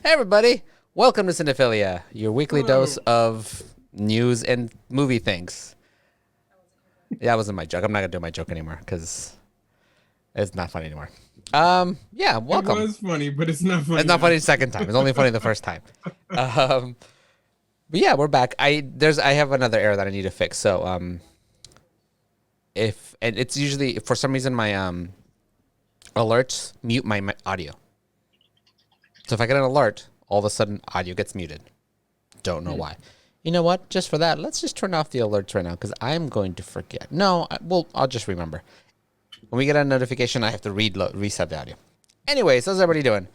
Hey everybody, welcome to Cinephilia, your weekly Hello. dose of news and movie things. Yeah, that wasn't my joke. I'm not gonna do my joke anymore because it's not funny anymore. Yeah, It welcome. was funny, but it's not It's funny not now. funny the second time. It's only funny the first time. Um, but yeah, we're back. I have another error that I need to fix. So if and it's usually for some reason my alerts mute my audio. So if I get an alert, all of a sudden audio gets muted. Don't know why. You know what? Just for that, let's just turn off the alerts right now because I'm going to forget. No, I'll just remember. When we get a notification, I have to reset the audio. Anyways, how's everybody doing?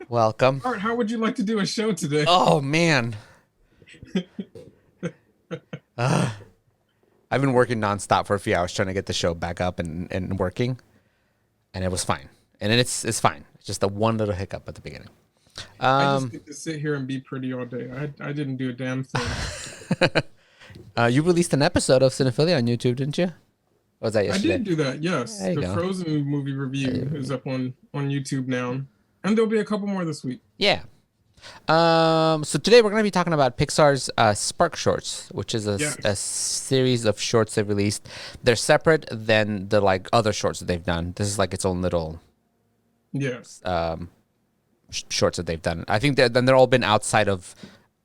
Welcome. Art, how would you like to do a show today? Oh man, I've been working nonstop for a few hours trying to get the show back up and working, and it was fine. And it's fine. It's just the one little hiccup at the beginning. I just get to sit here and be pretty all day. I didn't do a damn thing. You released an episode of Cinephilia on YouTube, didn't you? Or was that I yesterday? did do that, yes. There you The go. Frozen movie review is up on YouTube now. And there'll be a couple more this week. Yeah. So today we're going to be talking about Pixar's SparkShorts, which is Yes. a series of shorts they've released. They're separate than the like other shorts that they've done. This is like its own little Yes. shorts that they've done. I think they're all been outside of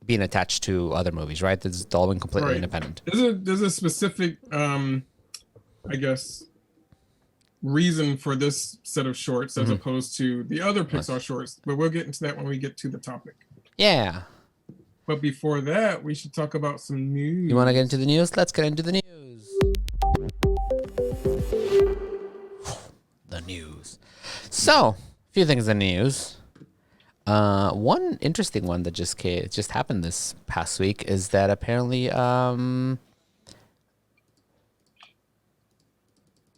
being attached to other movies, right? This is all been completely Right. independent. There's a specific I guess reason for this set of shorts as opposed to the other Pixar shorts, but we'll get into that when we get to the topic. Yeah. But before that, we should talk about some news. You want to get into the news? Let's get into the news. The news. So, a few things in the news. One interesting one that just happened this past week is that apparently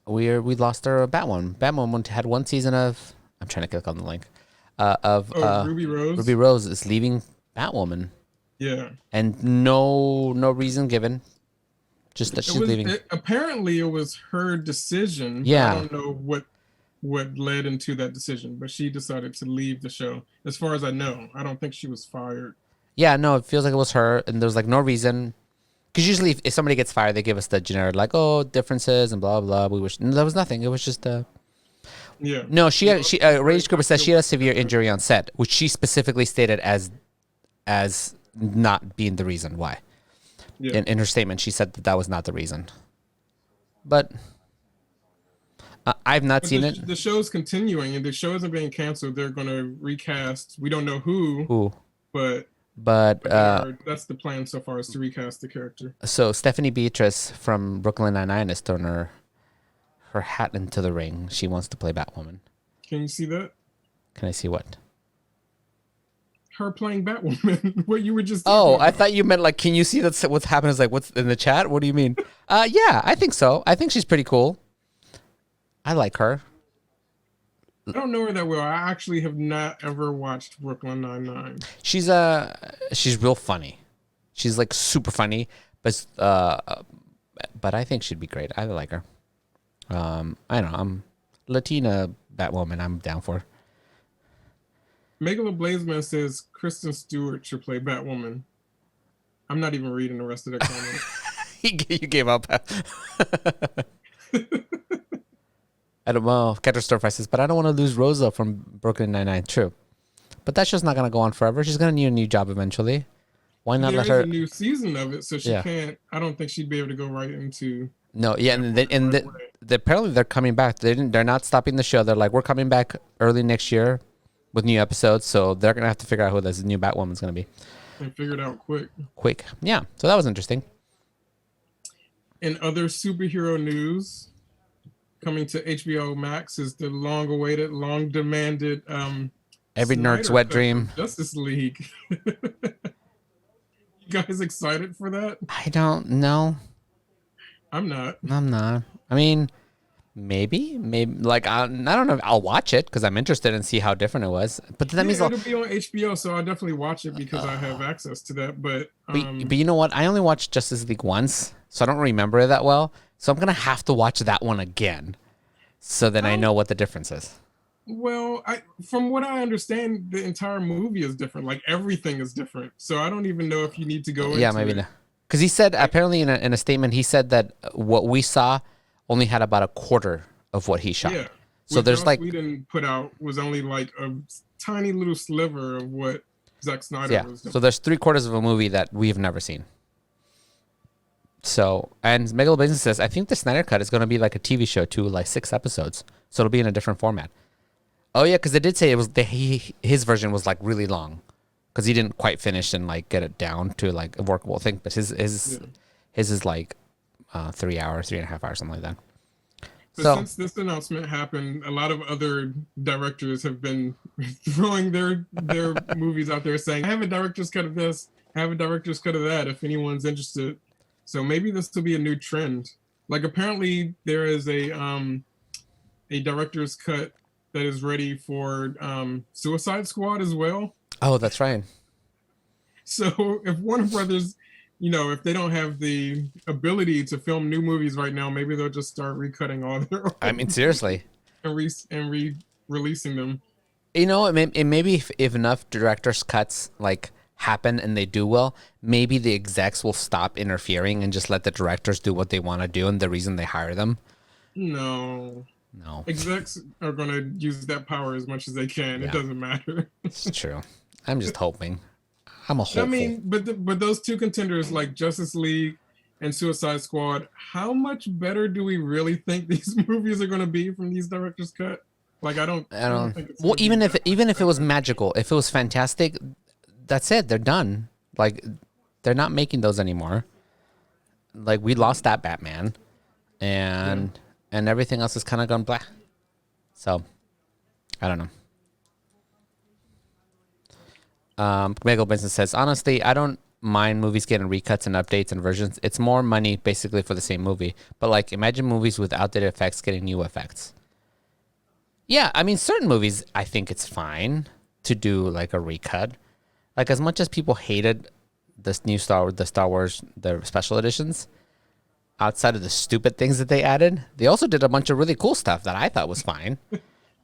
we lost our Batwoman. Batwoman had one season of. I'm trying to click on the link. Ruby Rose. Ruby Rose is leaving Batwoman, Yeah. and no reason given. Just that she's leaving. Apparently, it was her decision. Yeah. I don't know what led into that decision, but she decided to leave the show. As far as I know, I don't think she was fired. Yeah, no, it feels like it was her, and there's like no reason. Because usually, if somebody gets fired, they give us the generic like, "Oh, differences and blah blah." We wish there was nothing. It was just Yeah. no. Rage Cooper says she had a severe injury on set, which she specifically stated as not being the reason why. Yeah. In her statement, she said that was not the reason. But I've not seen it. The show's continuing, and the show isn't being canceled. They're going to recast. We don't know who, Ooh. but that's the plan so far, is to recast the character. So Stephanie Beatrice from Brooklyn Nine-Nine has thrown her hat into the ring. She wants to play Batwoman. Can you see that? Can I see what? Her playing Batwoman. What you were just Oh, talking I about. thought you meant like, can you see that's what's happening? Is like, what's in the chat? What do you mean? Yeah, I think so. I think she's pretty cool. I like her. I don't know her that well. I actually have not ever watched Brooklyn Nine-Nine. She's real funny. She's like super funny, but I think she'd be great. I like her. I don't know. I'm Latina Batwoman. I'm down for. Megala Blazeman says Kristen Stewart should play Batwoman. I'm not even reading the rest of the comments. You gave up. I don't know. Catcher Storefly says, but I don't want to lose Rosa from Brooklyn Nine-Nine. True. But that show's not going to go on forever. She's going to need a new job eventually. Why not let There her? is a new season of it, so she Yeah. can't. I don't think she'd be able to go right into. No, yeah, and Right away. apparently they're coming back. They're not stopping the show. They're like, we're coming back early next year with new episodes. So they're going to have to figure out who this new Batwoman's going to be. And figure it out Quick. Yeah. So that was interesting. In other superhero news, coming to HBO Max is the long-awaited, long-demanded Every Snyder nerd's wet Cut dream. of Justice League. You guys excited for that? I don't know. I'm not. I'm not. I mean, maybe. Like, I don't know. I'll watch it because I'm interested and see how different it was. But that means It'll be on HBO, so I'll definitely watch it because I have access to that. But but you know what? I only watched Justice League once, so I don't remember it that well. So I'm gonna have to watch that one again, so then I know what the difference is. Well, from what I understand, the entire movie is different. Like everything is different. So I don't even know if you need to go Yeah, into maybe it. not. Because he said, Like, apparently in a statement, he said that what we saw only had about a quarter of what he yeah, shot. So what there's Joss like, Whedon put out was only like a tiny little sliver of what Zack Snyder yeah. was doing. So there's 3/4 of a movie that we've never seen. So, and Megalo Business says, I think the Snyder Cut is going to be like a TV show too, like 6 episodes. So it'll be in a different format. Oh yeah, because they did say it was his version was like really long, because he didn't quite finish and like get it down to like a workable thing. But Yeah. his is like 3 hours, 3.5 hours, something like that. But So since this announcement happened, a lot of other directors have been throwing their movies out there saying, "I have a director's cut of this, I have a director's cut of that. If anyone's interested." So maybe this will be a new trend. Like apparently there is a director's cut that is ready for Suicide Squad as well. oh, that's right. So if Warner Brothers, if they don't have the ability to film new movies right now, maybe they'll just start recutting all their I old mean, seriously. and releasing them. You know, it maybe if enough directors cuts like happen and they do well, maybe the execs will stop interfering and just let the directors do what they want to do and the reason they hire them. No. No. Execs are going to use that power as much as they can. It Yeah. doesn't matter. It's true. I'm just hoping. I'm a I hopeful. mean, but those two contenders like Justice League and Suicide Squad, how much better do we really think these movies are going to be from these directors cut? Like I I don't don't. think it's Well, gonna be that even much if it was better. magical, if it was fantastic, that's it. They're done. Like they're not making those anymore. Like we lost that Batman, Yeah. and everything else has kind of gone blah. So I don't know. Megal Benson says, honestly, I don't mind movies getting recuts and updates and versions. It's more money basically for the same movie. But like, imagine movies with outdated effects getting new effects. Yeah, I mean, certain movies, I think it's fine to do like a recut. Like as much as people hated this new the Star Wars, the special editions. Outside of the stupid things that they added, they also did a bunch of really cool stuff that I thought was fine.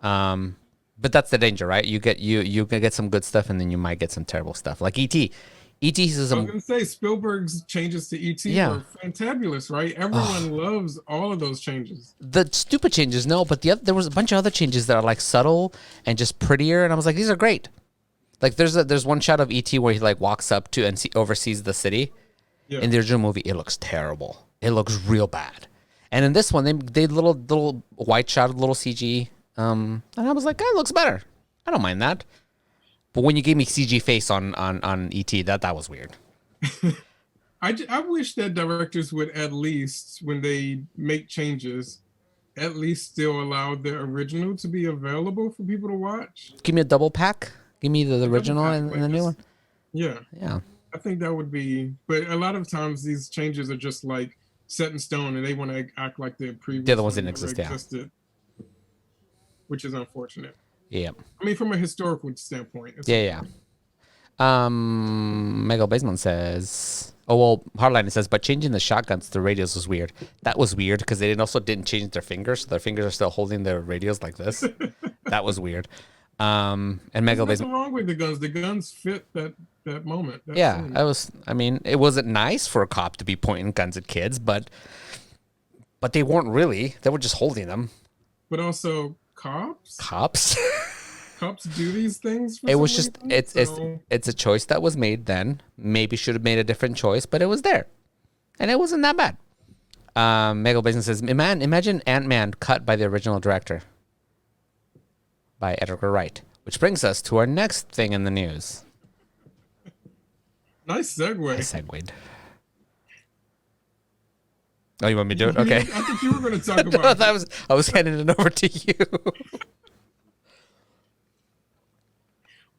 But that's the danger, right? You can get some good stuff, and then you might get some terrible stuff, like ET. ET is I was some gonna say Spielberg's changes to ET yeah. were fantabulous, right? Everyone loves all of those changes. The stupid changes, no, but there was a bunch of other changes that are like subtle and just prettier, and I was like, these are great. Like there's one shot of ET where he like walks up to and oversees the city. Yeah. In the original movie, it looks terrible. It looks real bad. And in this one, they little white shot, little CG. And I was like, that looks better. I don't mind that. But when you gave me CG face on ET, that was weird. I wish that directors would at least, when they make changes, at least still allow the original to be available for people to watch. Give me a double pack. Give me the A double original pack, and like the new one. yeah, Yeah. I think that would be. But a lot of times these changes are just like set in stone, and they want to act like the previous The other ones one didn't never exist. Yeah. existed, which is unfortunate. Yeah. I mean, from a historical standpoint, it's Yeah. Mego Baseman says, oh, well, Hardline says, but changing the shotguns to radios was weird. That was weird because they also didn't change their fingers. So their fingers are still holding their radios like this. That was weird. And There's Mego nothing Baseman. wrong with the guns. The guns fit that moment. That Yeah, scene. I mean, it wasn't nice for a cop to be pointing guns at kids, but they weren't really. They were just holding them. But also cops. Cops. Cops do these things for It some was just reason. So it's a choice that was made then. Maybe should have made a different choice, but it was there, and it wasn't that bad. Mego Business says, imagine Ant-Man cut by the original director, by Edgar Wright. Which brings us to our next thing in the news. nice segue. I segued. Oh, you want me to do it? Okay. I think you were going to talk No, about. I was handing it over to you.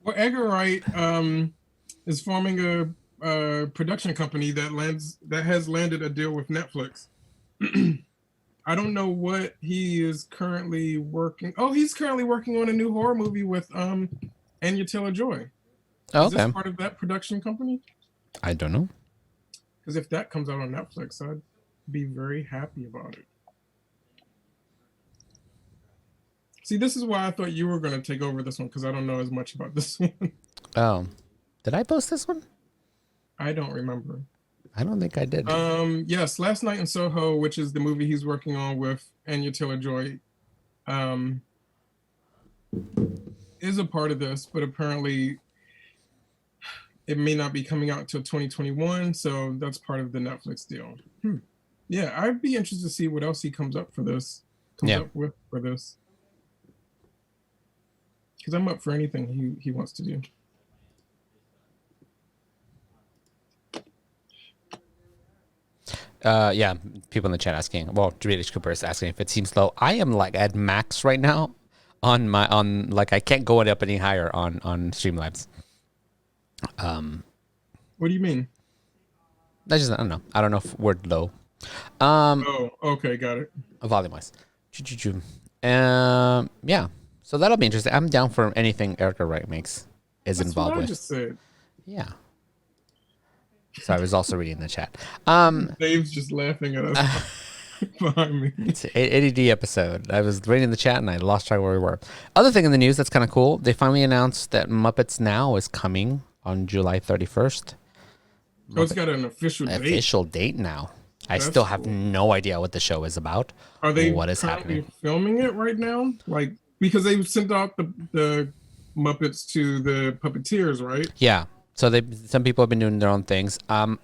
Well, Edgar Wright is forming a production company that has landed a deal with Netflix. I don't know what he is currently working. Oh, he's currently working on a new horror movie with Anya Taylor-Joy. Oh, Is this okay. part of that production company? I don't know. Because if that comes out on Netflix, I'd be very happy about it. See, this is why I thought you were going to take over this one, because I don't know as much about this one. Oh, did I post this one? I don't remember. I don't think I did. Yes, Last Night in Soho, which is the movie he's working on with Anya Taylor-Joy, is a part of this, but apparently it may not be coming out until 2021, so that's part of the Netflix deal. Yeah, I'd be interested to see what else he comes up for this. Up with for this. Because I'm up for anything he wants to do. Yeah, people in the chat asking. Well, Dreadish Cooper is asking if it seems low. I am like at max right now on like I can't go up any higher on Streamlabs. What do you mean? I don't know. I don't know if we're low. Oh, okay, got it. Volume wise. Yeah. So that'll be interesting. I'm down for anything Erica Wright makes is That's involved what I with. just said. Yeah. So I was also reading the chat. Dave's just laughing at us behind me. It's an ADD episode. I was reading the chat and I lost track of where we were. Other thing in the news that's kind of cool. They finally announced that Muppets Now is coming on July 31st. Oh, it's got an official date. Official date now. I still have no idea what the show is about. Are they what is currently happening? filming it right now? Like, because they sent out the Muppets to the puppeteers, right? Yeah. So some people have been doing their own things. I'm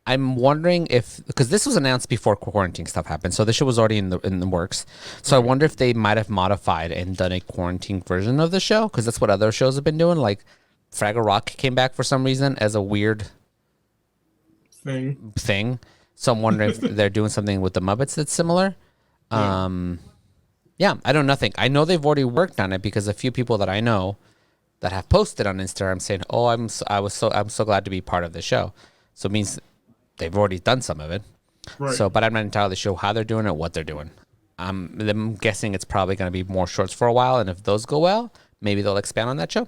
wondering if, because this was announced before quarantine stuff happened, so the show was already in the works. So I wonder if they might have modified and done a quarantine version of the show, because that's what other shows have been doing. Like Fraggle Rock came back for some reason as a weird thing. So I'm wondering if they're doing something with the Muppets that's similar. Yeah, I don't know nothing. I know they've already worked on it because a few people that I know that have posted on Instagram saying, "Oh, I'm so glad to be part of the show." So it means they've already done some of it. Right. So, but I'm not entirely sure how they're doing it, what they're doing. I'm guessing it's probably going to be more shorts for a while, and if those go well, maybe they'll expand on that show.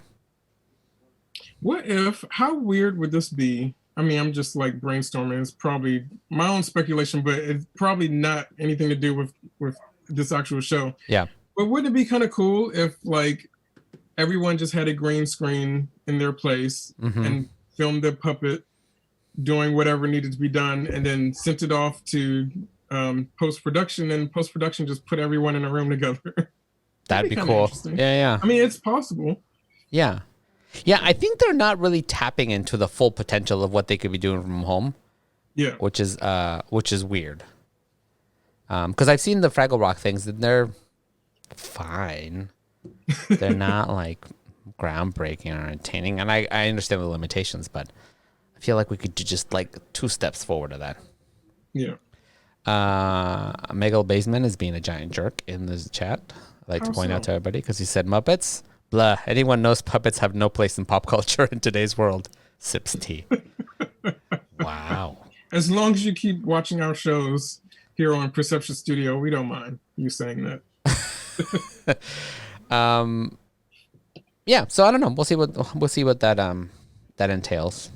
What if? How weird would this be? I mean, I'm just like brainstorming. It's probably my own speculation, but it's probably not anything to do with this actual show. Yeah. But wouldn't it be kind of cool if like everyone just had a green screen in their place and filmed their puppet doing whatever needed to be done, and then sent it off to post-production, and post-production just put everyone in a room together. That'd be cool. Yeah. I mean, it's possible. Yeah. Yeah, I think they're not really tapping into the full potential of what they could be doing from home. Yeah. Which is weird. Because I've seen the Fraggle Rock things, and they're fine. They're not like groundbreaking or entertaining, and I understand the limitations, but I feel like we could do just like 2 steps forward to that. Yeah. Megal Baseman is being a giant jerk in the chat. I'd like to point out to everybody because he said Muppets. Blah. Anyone knows puppets have no place in pop culture in today's world. Sips tea. Wow. As long as you keep watching our shows here on Perception Studio, we don't mind you saying that. Yeah. So I don't know. We'll see what that entails.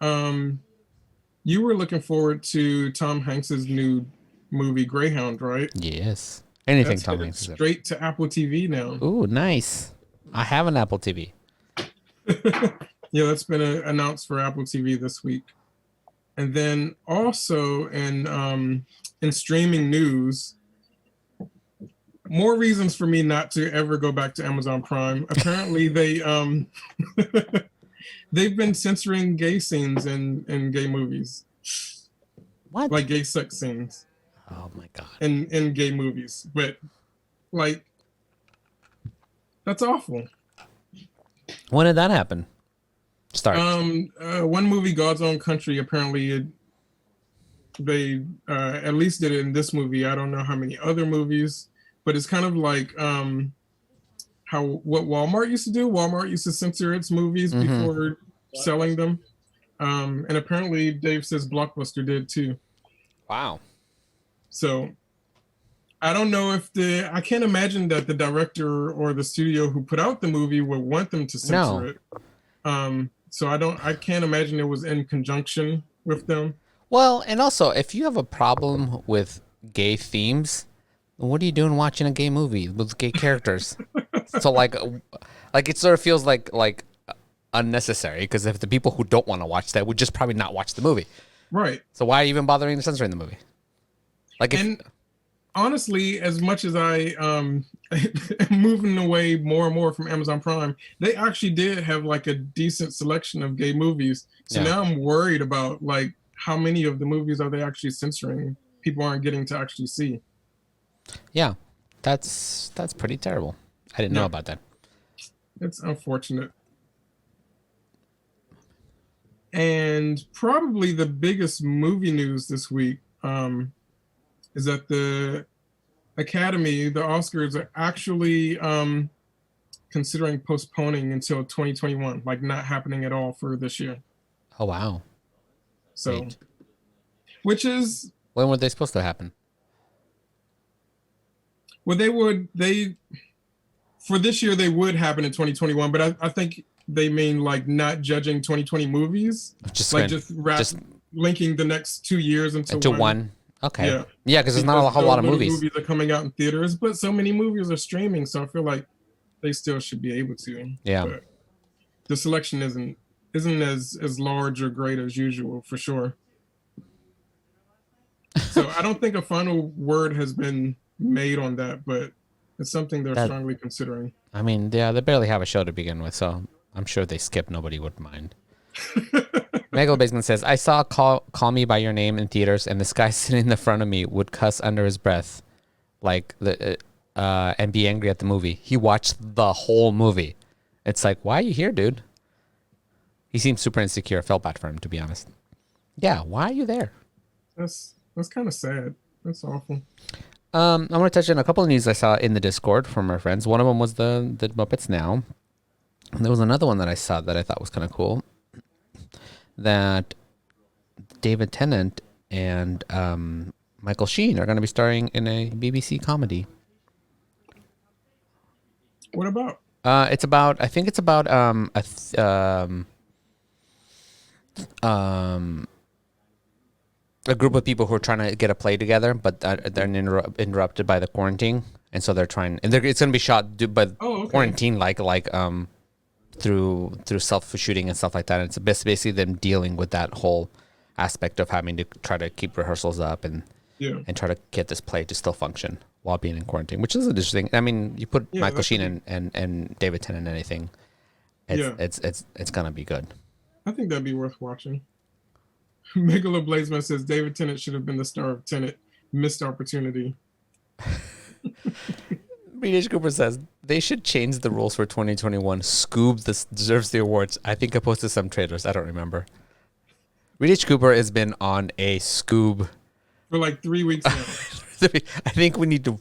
You were looking forward to Tom Hanks's new movie Greyhound, right? Yes. Anything That's Tom Hanks. Straight to Apple TV now. Ooh, nice. I have an Apple TV. Yeah, that's been announced for Apple TV this week. And then also in streaming news, more reasons for me not to ever go back to Amazon Prime. Apparently they've been censoring gay scenes in gay movies. What? Like gay sex scenes. Oh my god. In gay movies. But like that's awful. When did that happen? Start. One movie, God's Own Country, apparently they at least did it in this movie. I don't know how many other movies, but it's kind of like what Walmart used to do. Walmart used to censor its movies before selling them. And apparently Dave says Blockbuster did too. Wow. So I don't know if I can't imagine that the director or the studio who put out the movie would want them to censor it. So I can't imagine it was in conjunction with them. Well, and also if you have a problem with gay themes, What are you doing watching a gay movie with gay characters? So like it sort of feels like unnecessary because if the people who don't want to watch that would just probably not watch the movie. Right. So why even bothering censoring the movie? Like if And honestly, as much as I am moving away more and more from Amazon Prime, they actually did have like a decent selection of gay movies. So Yeah. now I'm worried about like how many of the movies are they actually censoring? People aren't getting to actually see. yeah, that's pretty terrible. I didn't know Yeah, about that. it's unfortunate. And probably the biggest movie news this week is that the Academy, the Oscars, are actually considering postponing until 2021, like not happening at all for this year. Oh wow. So, Wait. which is When were they supposed to happen? well, they for this year they would happen in 2021, but I think they mean like not judging 2020 movies, Just like going, just linking the next 2 years into one. one. Okay. Yeah, Yeah, because there's not a whole so lot of little movies. movies are coming out in theaters, but so many movies are streaming, so I feel like they still should be able to. Yeah. But the selection isn't as large or great as usual for sure. So I don't think a final word has been made on that, but it's something they're That strongly considering. I mean, yeah, they barely have a show to begin with, so I'm sure they skip. Nobody would mind. Megal Basement says, I saw Call Me By Your Name in theaters, and this guy sitting in the front of me would cuss under his breath, like and be angry at the movie. He watched the whole movie. It's like, why are you here, dude? He seemed super insecure. I felt bad for him, to be honest. Yeah, why are you there? That's kind of sad. That's awful. I'm going to touch on a couple of news I saw in the Discord from our friends. One of them was the Muppets Now. And there was another one that I saw that I thought was kind of cool. That David Tennant and Michael Sheen are going to be starring in a BBC comedy. What about? It's about, I think it's about a group of people who are trying to get a play together, but they're interrupted by the quarantine, and so they're trying. And it's going to be shot by quarantine, like through self shooting and stuff like that. And it's basically them dealing with that whole aspect of having to try to keep rehearsals up and try to get this play to still function while being in quarantine, which is interesting. I mean, you put Michael Sheen and David Tennant in anything, it's gonna be good. I think that'd be worth watching. Megalo Blazeman says David Tennant should have been the star of Tenet. Missed opportunity. British Cooper says they should change the rules for 2021. Scoob deserves the awards. I think I posted some trailers. I don't remember. British Cooper has been on a Scoob for like 3 weeks now. I think we need to.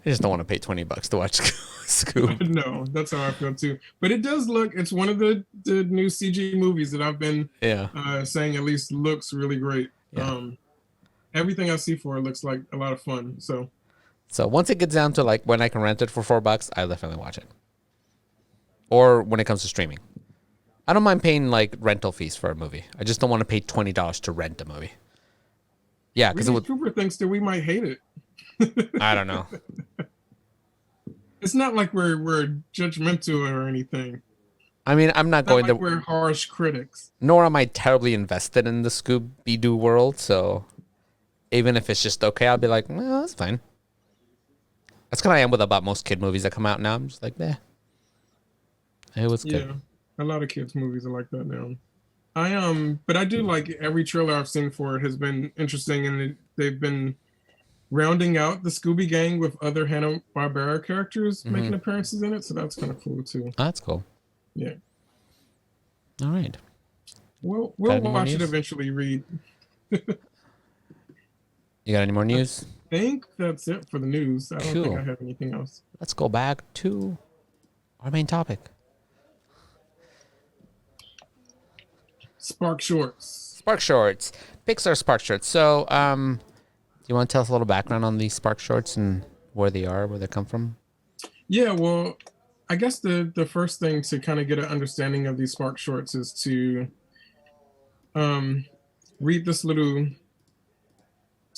I just don't want to pay $20 to watch Scoob. No, that's how I feel too. But it does look. It's one of the new CG movies that I've been saying at least looks really great. Yeah. Everything I see for it looks like a lot of fun. So once it gets down to like when I can rent it for $4, I'll definitely watch it. Or when it comes to streaming, I don't mind paying like rental fees for a movie. I just don't want to pay $20 to rent a movie. Yeah, because Cooper thinks that we might hate it. I don't know. It's not like we're judgmental or anything. I mean, I'm not going like we're harsh critics. Nor am I terribly invested in the Scooby-Doo world, so even if it's just okay, I'll be like, well, that's fine. That's kind of I am with about most kid movies that come out now. I'm just like, eh. It was good. Yeah, a lot of kids movies are like that now. But I do like every trailer I've seen for it has been interesting, and they've been rounding out the Scooby Gang with other Hanna-Barbera characters making appearances in it, so that's kind of cool too. Oh, that's cool. Yeah. All right. We'll watch it eventually, Reed. You got any more news? I think that's it for the news. I don't think I have anything else. Let's go back to our main topic. SparkShorts. SparkShorts. Pixar SparkShorts. So, do you want to tell us a little background on these SparkShorts and where they are, where they come from? Yeah, well, I guess the first thing to kind of get an understanding of these SparkShorts is to read this little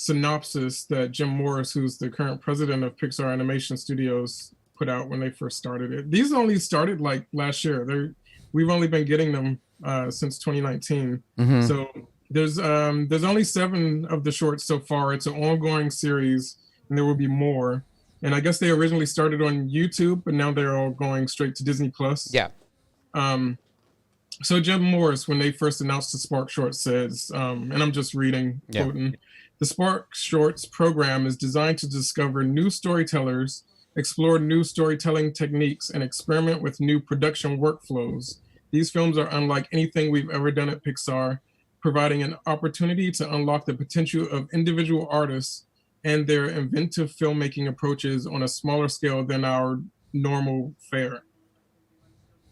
synopsis that Jim Morris, who's the current president of Pixar Animation Studios, put out when they first started it. These only started like last year. We've only been getting them since 2019. Mm-hmm. So there's only 7 of the shorts so far. It's an ongoing series, and there will be more. And I guess they originally started on YouTube, but now they're all going straight to Disney Plus. Yeah. So Jim Morris, when they first announced the SparkShort, says, and I'm just reading, quoting, the SparkShorts program is designed to discover new storytellers, explore new storytelling techniques, and experiment with new production workflows. These films are unlike anything we've ever done at Pixar, providing an opportunity to unlock the potential of individual artists and their inventive filmmaking approaches on a smaller scale than our normal fare.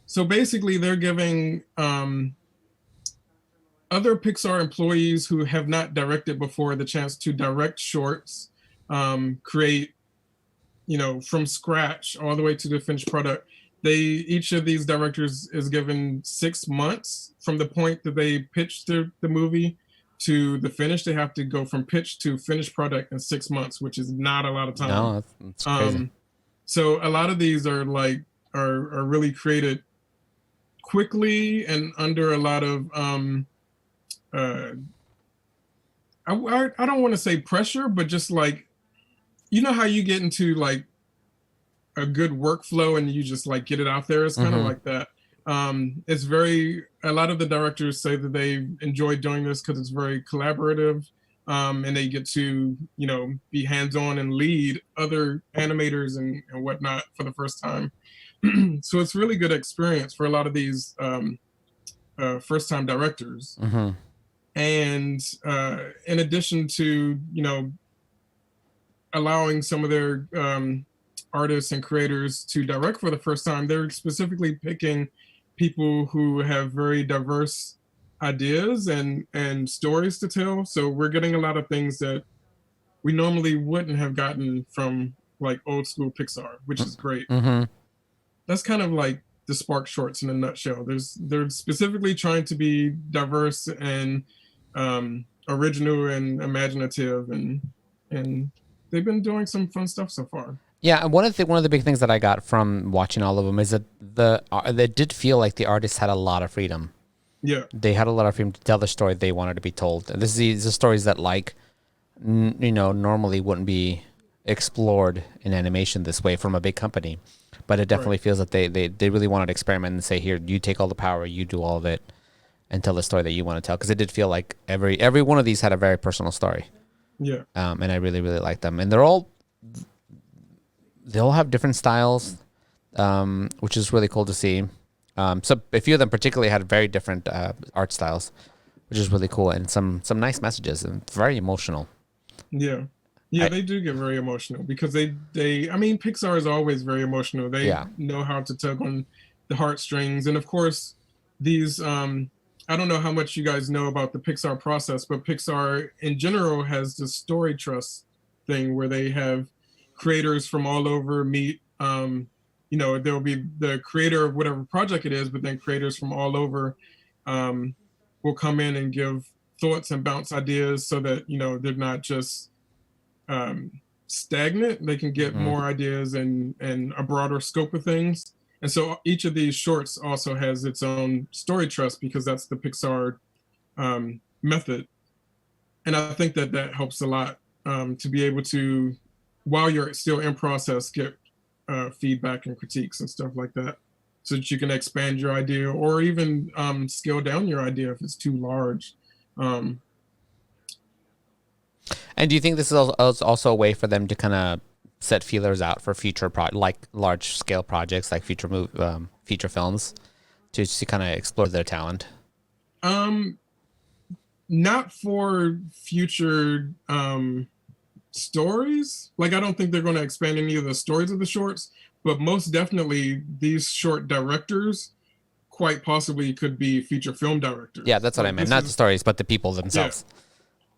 So basically, they're giving other Pixar employees who have not directed before the chance to direct shorts, create, from scratch all the way to the finished product. Each of these directors is given 6 months from the point that they pitch the movie to the finish. They have to go from pitch to finished product in 6 months, which is not a lot of time. No, that's crazy. So a lot of these are really created quickly and under a lot of I don't want to say pressure, but just like, how you get into like a good workflow and you just like get it out there. It's kind of like that. It's a lot of the directors say that they enjoy doing this because it's very collaborative, and they get to, be hands-on and lead other animators and whatnot for the first time. So it's really good experience for a lot of these first-time directors. Mm-hmm. And in addition to, allowing some of their artists and creators to direct for the first time, they're specifically picking people who have very diverse ideas and stories to tell. So we're getting a lot of things that we normally wouldn't have gotten from like old school Pixar, which is great. Mm-hmm. That's kind of like the SparkShorts in a nutshell. They're specifically trying to be diverse and original and imaginative, and they've been doing some fun stuff so far. Yeah, one of the big things that I got from watching all of them is that they did feel like the artists had a lot of freedom. Yeah, they had a lot of freedom to tell the story they wanted to be told. And these are stories that normally wouldn't be explored in animation this way from a big company. But it definitely feels that they really wanted to experiment and say, here, you take all the power, you do all of it, and tell the story that you want to tell. Because it did feel like every one of these had a very personal story. Yeah. And I really, really like them. And they all have different styles, which is really cool to see. So a few of them particularly had very different art styles, which is really cool. And some nice messages and very emotional. Yeah. Yeah, they do get very emotional because Pixar is always very emotional. They know how to tug on the heartstrings. And of course, these, I don't know how much you guys know about the Pixar process, but Pixar in general has the story trust thing where they have creators from all over meet. There'll be the creator of whatever project it is, but then creators from all over will come in and give thoughts and bounce ideas so that, they're not just stagnant. They can get more ideas and a broader scope of things. And so each of these shorts also has its own story trust because that's the Pixar method. And I think that helps a lot to be able to, while you're still in process, get feedback and critiques and stuff like that so that you can expand your idea or even scale down your idea if it's too large. And do you think this is also a way for them to kind of set feelers out for future large scale projects like feature films to kind of explore their talent? Not for future stories. Like, I don't think they're going to expand any of the stories of the shorts, but most definitely these short directors quite possibly could be feature film directors. Yeah, that's what I meant. Not the stories, but the people themselves.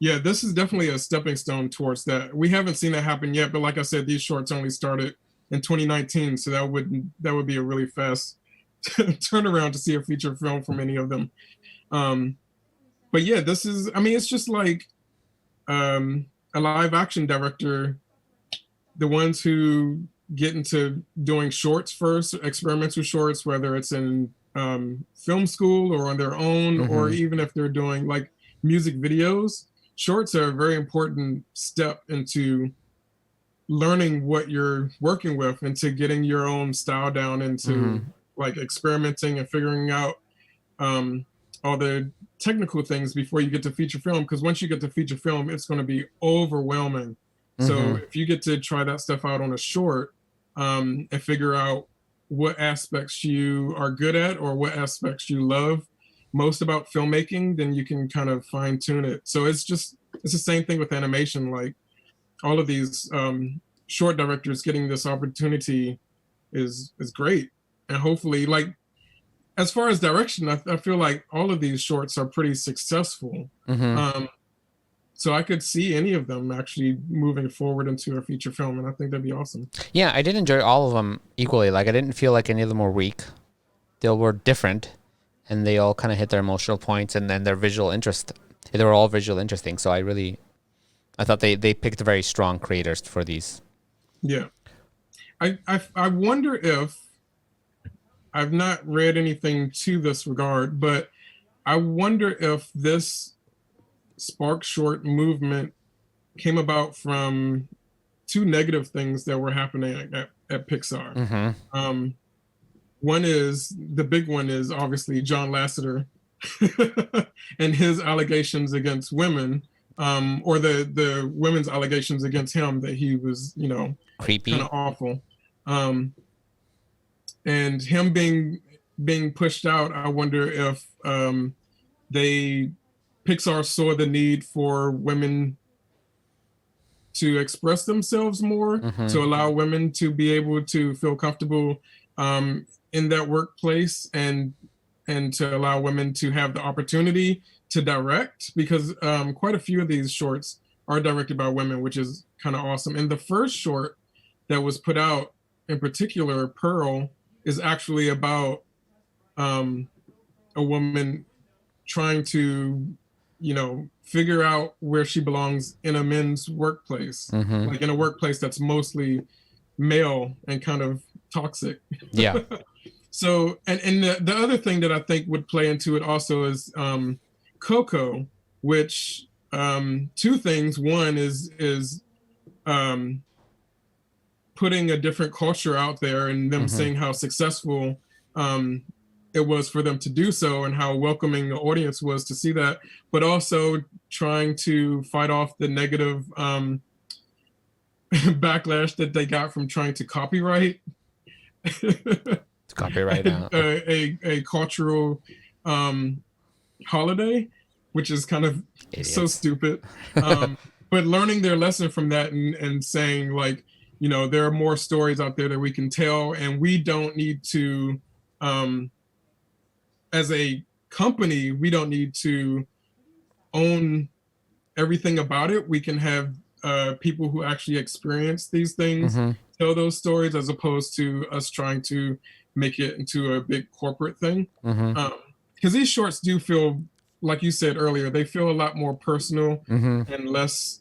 Yeah, this is definitely a stepping stone towards that. We haven't seen that happen yet, but like I said, these shorts only started in 2019, so that would be a really fast turnaround to see a feature film from any of them. But yeah, this is, it's just like a live action director, the ones who get into doing shorts first, experimental shorts, whether it's in film school or on their own, or even if they're doing like music videos, shorts are a very important step into learning what you're working with, into getting your own style down, into like experimenting and figuring out all the technical things before you get to feature film. Because once you get to feature film, it's going to be overwhelming. So if you get to try that stuff out on a short and figure out what aspects you are good at or what aspects you love most about filmmaking, then you can kind of fine tune it. So it's the same thing with animation. Like all of these short directors getting this opportunity is great. And hopefully, like, as far as direction, I feel like all of these shorts are pretty successful. So I could see any of them actually moving forward into a feature film, and I think that'd be awesome. Yeah, I did enjoy all of them equally. Like, I didn't feel like any of them were weak. They all were different, and they all kind of hit their emotional points, and then their visual interest. They were all visually interesting, so I thought they picked very strong creators for these. Yeah. I wonder if, I've not read anything to this regard, but I wonder if this SparkShort movement came about from two negative things that were happening at Pixar. The big one is obviously John Lasseter and his allegations against women, or the women's allegations against him that he was, creepy, kind of awful. And him being pushed out, I wonder if Pixar saw the need for women to express themselves more, to allow women to be able to feel comfortable in that workplace, and to allow women to have the opportunity to direct, because quite a few of these shorts are directed by women, which is kind of awesome. And the first short that was put out, in particular, Pearl, is actually about a woman trying to, figure out where she belongs in a men's workplace, like in a workplace that's mostly male and kind of toxic. Yeah. So, and the other thing that I think would play into it also is Coco, which two things. One is putting a different culture out there, and them saying how successful it was for them to do so, and how welcoming the audience was to see that, but also trying to fight off the negative backlash that they got from trying to copyright a cultural holiday, which is kind of so stupid. But learning their lesson from that, and saying, like, there are more stories out there that we can tell, and we don't need to, as a company, we don't need to own everything about it. We can have people who actually experience these things tell those stories, as opposed to us trying to make it into a big corporate thing. Because these shorts do feel, like you said earlier, they feel a lot more personal and less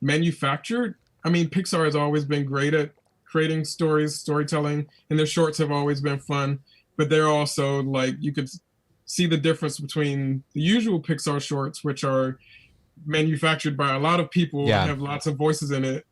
manufactured. I mean, Pixar has always been great at creating storytelling, and their shorts have always been fun, but they're also, like, you could see the difference between the usual Pixar shorts, which are manufactured by a lot of people and have lots of voices in it,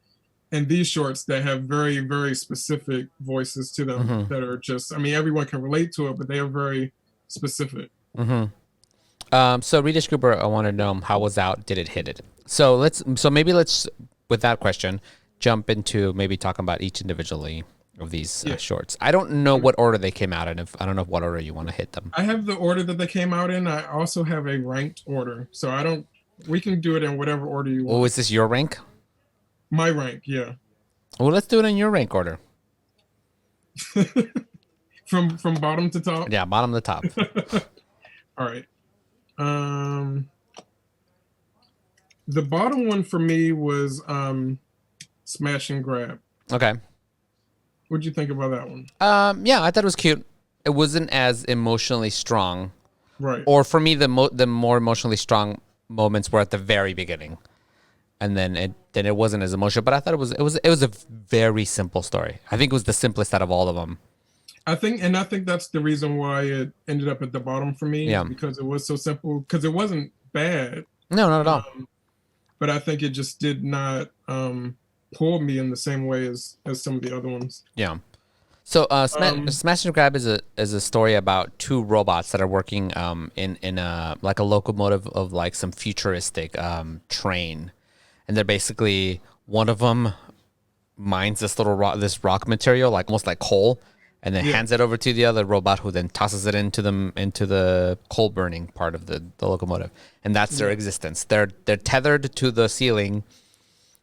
and these shorts that have very, very specific voices to them that are just, I mean, everyone can relate to it, but they are very specific. So Rita Cooper, I want to know, how was out? Did it hit it? So maybe let's, with that question, jump into maybe talking about each individually of these shorts. I don't know what order they came out in. I don't know what order you want to hit them. I have the order that they came out in. I also have a ranked order, so we can do it in whatever order you want. Oh, is this your rank? My rank, yeah. Well, let's do it in your rank order. From bottom to top? Yeah, bottom to top. All right. The bottom one for me was Smash and Grab. Okay. What'd you think about that one? Yeah, I thought it was cute. It wasn't as emotionally strong. Right. Or for me, the more emotionally strong moments were at the very beginning. and then it wasn't as emotional. But I thought it was a very simple story. I think it was the simplest out of all of them. I think that's the reason why it ended up at the bottom for me, Yeah. because it was so simple. Because it wasn't bad, No, not at all. but I think it just did not pull me in the same way as some of the other ones. Yeah. So, Smash and Grab is a story about two robots that are working in a like a locomotive of like some futuristic train, and they're basically, one of them mines this rock material, like almost like coal, and then hands it over to the other robot, who then tosses it into the coal burning part of the locomotive, and that's their existence. They're tethered to the ceiling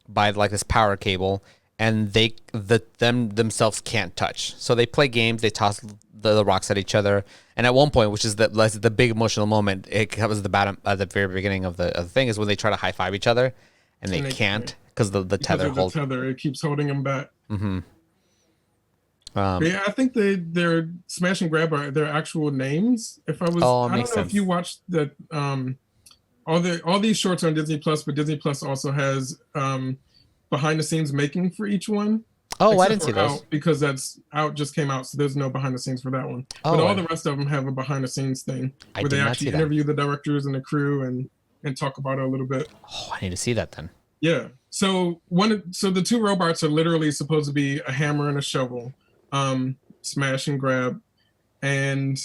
by like this power cable, and them themselves can't touch. So they play games, they toss the rocks at each other, and at one point, which is the big emotional moment, it comes at the very beginning of the thing, is when they try to high five each other, and they can't because the tether holds. It keeps holding them back. Mm-hmm. But yeah, I think their Smash and Grab are their actual names. I don't know if you watched the all these shorts on Disney Plus, but Disney Plus also has behind the scenes making for each one. Oh, I didn't see those because that's just came out, so there's no behind the scenes for that one. But all the rest of them have a behind the scenes thing where they actually interview the directors and the crew and talk about it a little bit. Oh, I need to see that then. Yeah. So the two robots are literally supposed to be a hammer and a shovel, Smash and Grab, and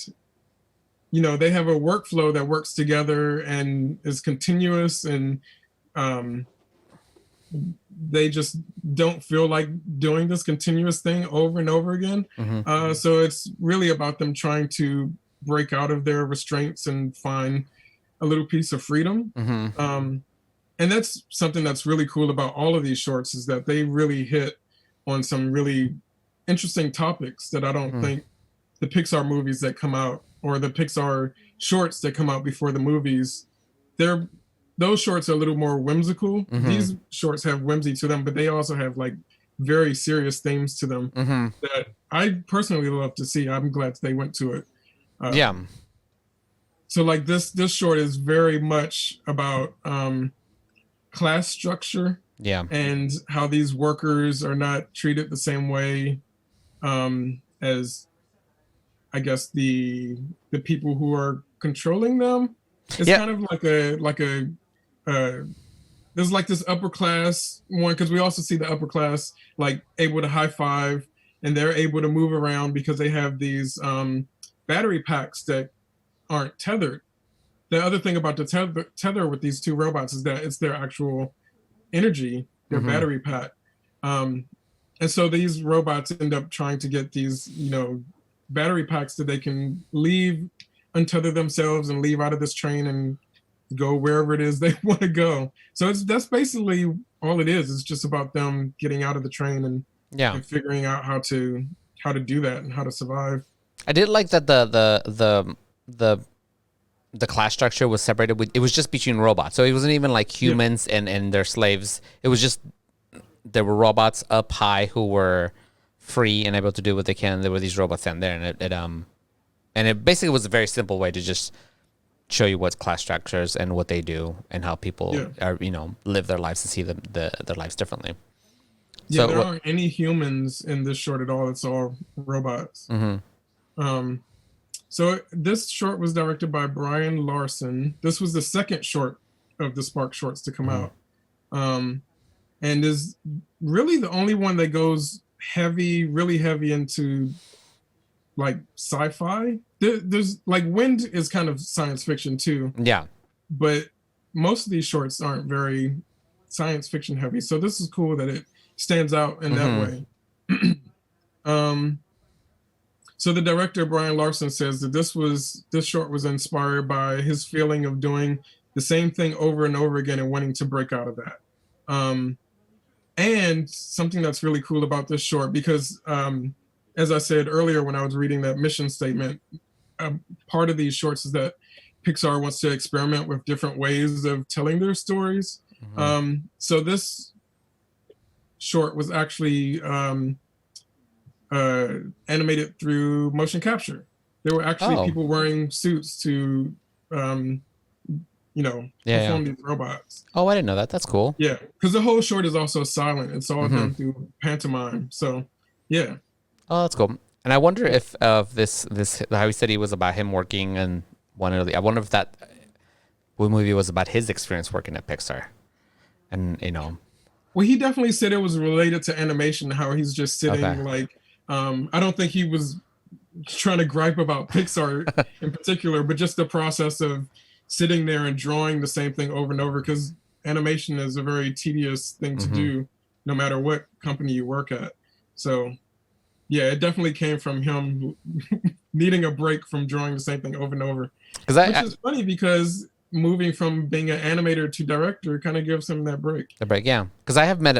they have a workflow that works together and is continuous, and they just don't feel like doing this continuous thing over and over again. Mm-hmm. So it's really about them trying to break out of their restraints and find a little piece of freedom. Mm-hmm. And that's something that's really cool about all of these shorts, is that they really hit on some really interesting topics that I don't think the Pixar movies that come out, or the Pixar shorts that come out before the movies, those shorts are a little more whimsical. Mm-hmm. These shorts have whimsy to them, but they also have like very serious themes to them that I personally love to see. I'm glad they went to it. Yeah. So like this short is very much about class structure. Yeah. And how these workers are not treated the same way as, I guess, the people who are controlling them. It's kind of like a there's like this upper class one, because we also see the upper class like able to high five, and they're able to move around because they have these battery packs that aren't tethered. The other thing about the tether with these two robots is that it's their actual energy, their battery pack. And so these robots end up trying to get these, battery packs that they can untether themselves and leave out of this train and go wherever it is they want to go. So that's basically all it is. It's just about them getting out of the train and figuring out how to do that and how to survive. I did like that the class structure was separated. It was just between robots, so it wasn't even like humans and their slaves. It was just, there were robots up high who were free and able to do what they can. There were these robots down there, and it basically was a very simple way to just show you what class structures and what they do and how people are, live their lives and see their lives differently. Yeah, so there aren't any humans in this short at all. It's all robots. Mm-hmm. So this short was directed by Brian Larson. This was the second short of the SparkShorts to come out, and is really the only one that goes really heavy into like sci-fi. There's like Wind is kind of science fiction too. Yeah, but most of these shorts aren't very science fiction heavy. So this is cool that it stands out in that way. So the director, Brian Larson, says that this short was inspired by his feeling of doing the same thing over and over again and wanting to break out of that. And something that's really cool about this short, because as I said earlier when I was reading that mission statement, part of these shorts is that Pixar wants to experiment with different ways of telling their stories. So this short was actually animated through motion capture. There were actually people wearing suits to, perform these robots. Oh, I didn't know that. That's cool. Yeah, because the whole short is also silent. It's all done through pantomime. So, yeah. Oh, that's cool. And I wonder if this how he said he was about him working and one of the. I wonder if that movie was about his experience working at Pixar, and Well, he definitely said it was related to animation. How he's just sitting like, I don't think he was trying to gripe about Pixar in particular, but just the process of sitting there and drawing the same thing over and over, because animation is a very tedious thing to do, no matter what company you work at. So, yeah, it definitely came from him needing a break from drawing the same thing over and over. Which is funny because moving from being an animator to director kind of gives him that break. The break, yeah. Because I have met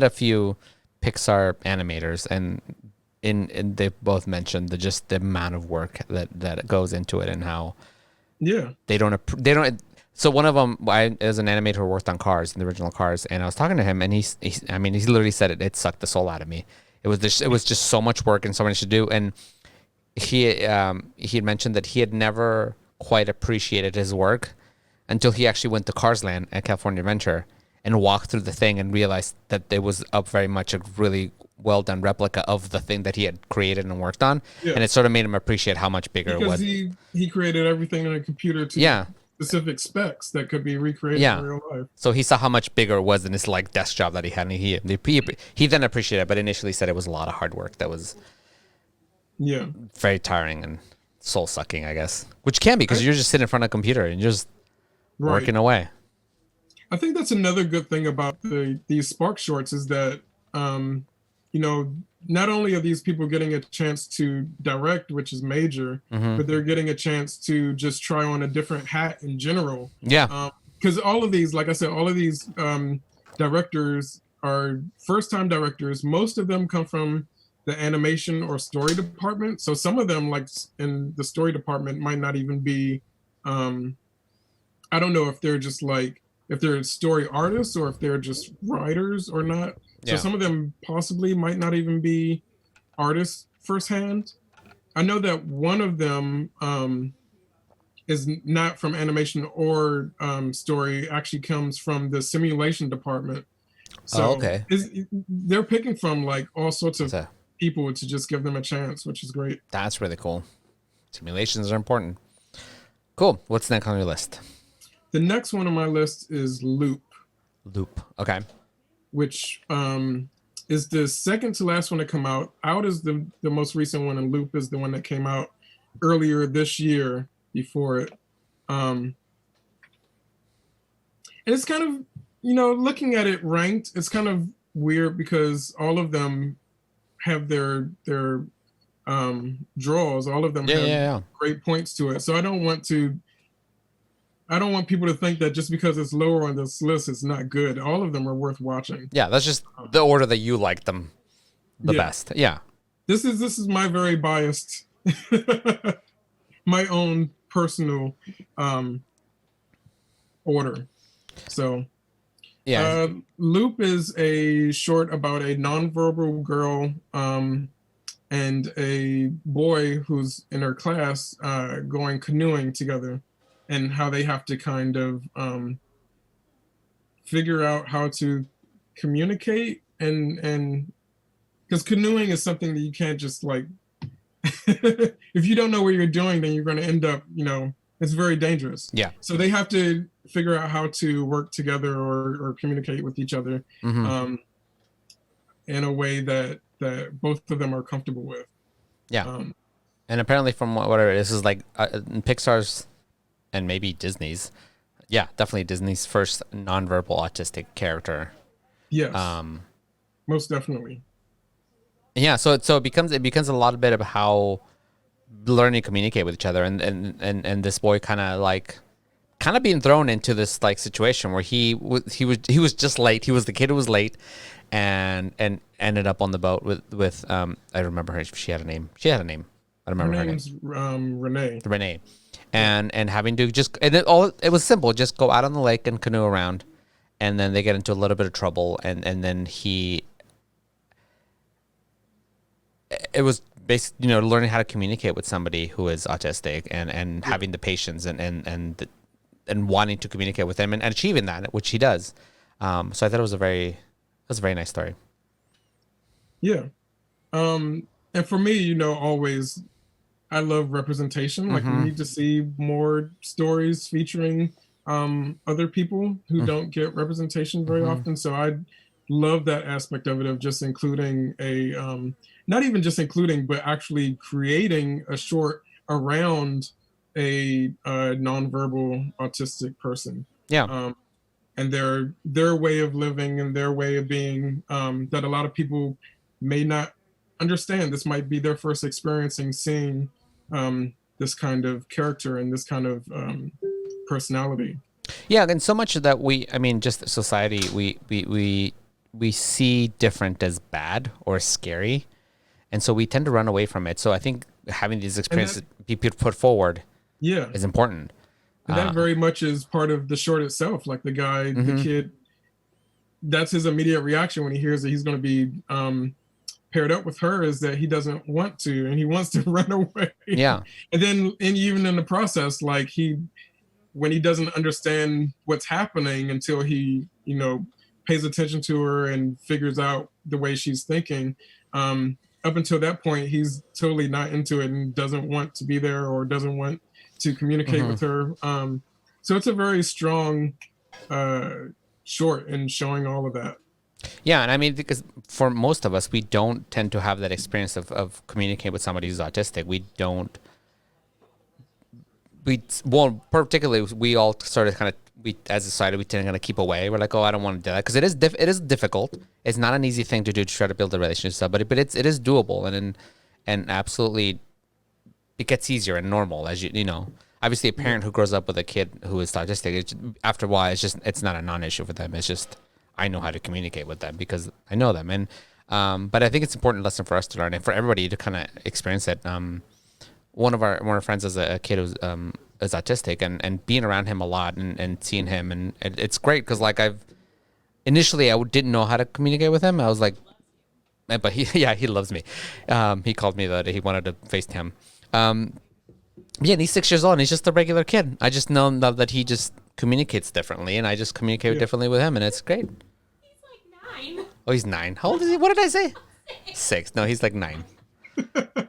a few Pixar animators, and they've both mentioned the amount of work that goes into it, and how they don't. So one of them, I as an animator who worked on Cars, in the original Cars, and I was talking to him, and he literally said it sucked the soul out of me. It was just so much work and so much to do, and he had mentioned that he had never quite appreciated his work until he actually went to Cars Land at California Adventure and walked through the thing and realized that it was very much a really well done replica of the thing that he had created and worked on, and it sort of made him appreciate how much bigger it was. Because he created everything in a computer to specific specs that could be recreated in real life. So he saw how much bigger it was than his desk job that he had, and he then appreciated it, but initially said it was a lot of hard work that was very tiring and soul sucking, I guess, which can be because you're just sitting in front of a computer and you're just working away. I think that's another good thing about these SparkShorts is that not only are these people getting a chance to direct, which is major, but they're getting a chance to just try on a different hat in general. Yeah. Because all of these, like I said, all of these directors are first-time directors. Most of them come from the animation or story department. So some of them, like in the story department, might not even be, I don't know if they're just if they're story artists or if they're just writers or not. So some of them possibly might not even be artists firsthand. I know that one of them is not from animation or story, actually comes from the simulation department. So they're picking from all sorts of people to just give them a chance, which is great. That's really cool. Simulations are important. Cool. What's next on your list? The next one on my list is Loop. Loop. Okay. Which is the second to last one to come out. Out is the most recent one, and Loop is the one that came out earlier this year before it. And it's kind of, looking at it ranked, it's kind of weird because all of them have their draws. All of them have great points to it. So I don't want people to think that just because it's lower on this list, it's not good. All of them are worth watching. Yeah, that's just the order that you like them the best. Yeah. This is my very biased, my own personal order. So Loop is a short about a nonverbal girl and a boy who's in her class going canoeing together, and how they have to kind of figure out how to communicate, and because canoeing is something that you can't just if you don't know what you're doing, then you're going to end up, it's very dangerous. Yeah. So they have to figure out how to work together or communicate with each other in a way that both of them are comfortable with. Yeah. And apparently from whatever, this is Pixar's and maybe Disney's. Yeah, definitely Disney's first nonverbal autistic character. Yes. Most definitely. Yeah, so it becomes a lot of bit of how learning to communicate with each other, and this boy kind of being thrown into this situation where he was just late. He was the kid who was late, and ended up on the boat with I remember her. She had a name. I don't remember her name. Her name's Renee. And having to it was simple. Just go out on the lake and canoe around, and then they get into a little bit of trouble, and then it was basically learning how to communicate with somebody who is autistic and having the patience and and wanting to communicate with him and achieving that, which he does. So I thought it was a very nice story. Yeah. And for me, always, I love representation. Like, we need to see more stories featuring other people who don't get representation very often. So I love that aspect of it, of just including not even just including, but actually creating a short around a nonverbal autistic person. Yeah. And their way of living and their way of being, that a lot of people may not understand. This might be their first experience in seeing this kind of character and this kind of personality. Yeah, and so much that just society, we see different as bad or scary, and so we tend to run away from it. So I think having these experiences be put forward, is important. And that very much is part of the short itself. Like, the guy, the kid, that's his immediate reaction when he hears that he's going to be paired up with her, is that he doesn't want to, and he wants to run away. Yeah. And then, and even in the process, like, when he doesn't understand what's happening until he, pays attention to her and figures out the way she's thinking, up until that point, he's totally not into it and doesn't want to be there or doesn't want to communicate with her. So it's a very strong short in showing all of that. Yeah, and because for most of us, we don't tend to have that experience of communicating with somebody who's autistic. Particularly, we all sort of as a society, we tend to kind of keep away. We're like, oh, I don't want to do that, because it is difficult. It's not an easy thing to do, to try to build a relationship with somebody, but it is doable, and absolutely, it gets easier and normal as you know. Obviously, a parent who grows up with a kid who is autistic, after a while, it's not a non-issue for them. It's just, I know how to communicate with them because I know them, and but I think it's an important lesson for us to learn and for everybody to kind of experience it. One of our friends is a kid who's is autistic, and being around him a lot and seeing him, and it's great because like initially I didn't know how to communicate with him. I was like, but he loves me. He called me that he wanted to FaceTime. Yeah, and he's 6 years old, and he's just a regular kid. I just know that he just communicates differently, and I just communicate differently with him, and it's great. He's like 9. Oh, he's 9. How old is he? What did I say? 6. No, he's like 9.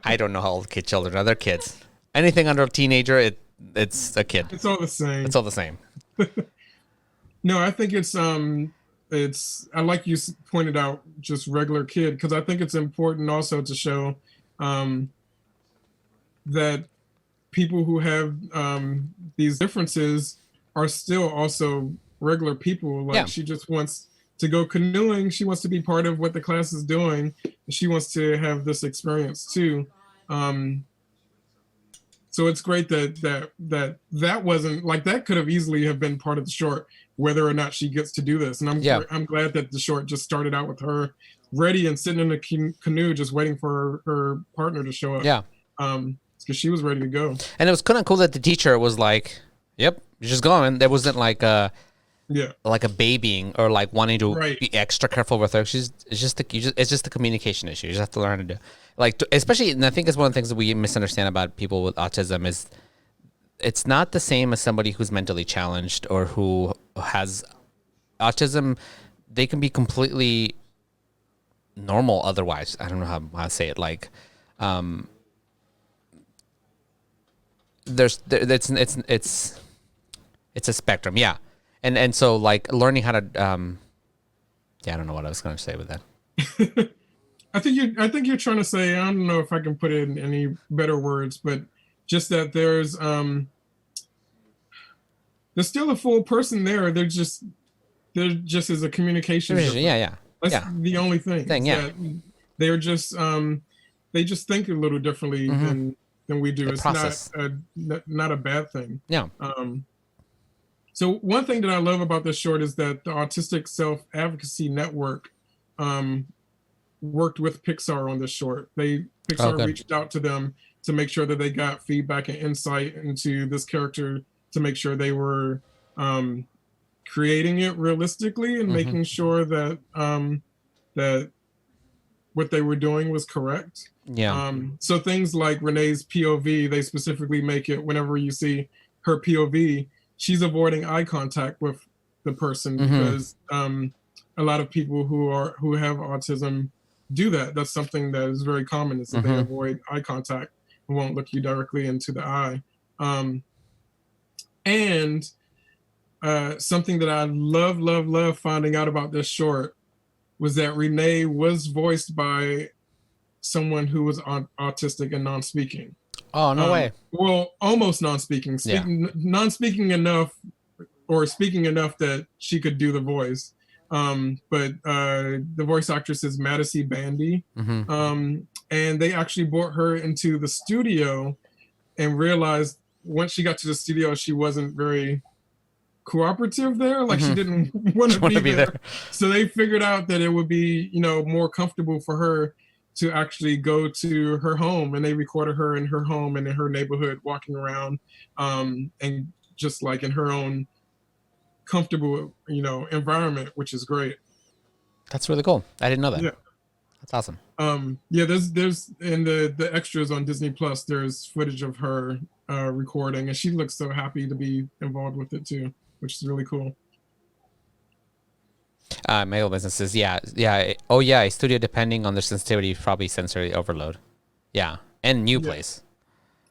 I don't know how old children are. They're kids. Anything under a teenager, it's a kid. It's all the same. It's all the same. No, I think it's I like you pointed out, just regular kid, because I think it's important also to show that people who have these differences are still also regular people. Like, she just wants to go canoeing. She wants to be part of what the class is doing. She wants to have this experience too. So it's great that wasn't like, that could have easily have been part of the short, whether or not she gets to do this. And I'm glad that the short just started out with her ready and sitting in a canoe, just waiting for her partner to show up. Yeah. Because she was ready to go. And it was kind of cool that the teacher was like, "Yep, you're just going." There wasn't like a babying or like wanting to be extra careful with her. It's just a communication issue. You just have to learn to do, especially. And I think it's one of the things that we misunderstand about people with autism is it's not the same as somebody who's mentally challenged or who has autism. They can be completely normal otherwise. I don't know how to say it. Like, it's a spectrum, and so like learning how to I don't know what I was going to say with that. I think you're trying to say, I don't know if I can put it in any better words, but just that there's still a full person there. They're just as a communication. That's the only thing. They're just they just think a little differently than we do. It's not a bad thing. Yeah. So one thing that I love about this short is that the Autistic Self-Advocacy Network worked with Pixar on this short. Pixar reached out to them to make sure that they got feedback and insight into this character, to make sure they were creating it realistically and making sure that that what they were doing was correct. Yeah. So things like Renee's POV, they specifically make it, whenever you see her POV, she's avoiding eye contact with the person because a lot of people who have autism do that. That's something that is very common, is that they avoid eye contact and won't look you directly into the eye. And something that I love finding out about this short was that Renee was voiced by someone who was autistic and non-speaking. Oh, no way. Well, almost non-speaking. Non-speaking enough, or speaking enough that she could do the voice. But the voice actress is Madison Bandy. And they actually brought her into the studio and realized once she got to the studio, she wasn't very cooperative there. Like she didn't want to be there. So they figured out that it would be, more comfortable for her to actually go to her home, and they recorded her in her home and in her neighborhood walking around, and just like in her own comfortable, environment, which is great. That's really cool. I didn't know that. Yeah. That's awesome. There's in the extras on Disney Plus, there's footage of her recording, and she looks so happy to be involved with it too, which is really cool. Mail businesses, yeah. Oh yeah, a studio depending on their sensitivity, probably sensory overload. Yeah, and new place.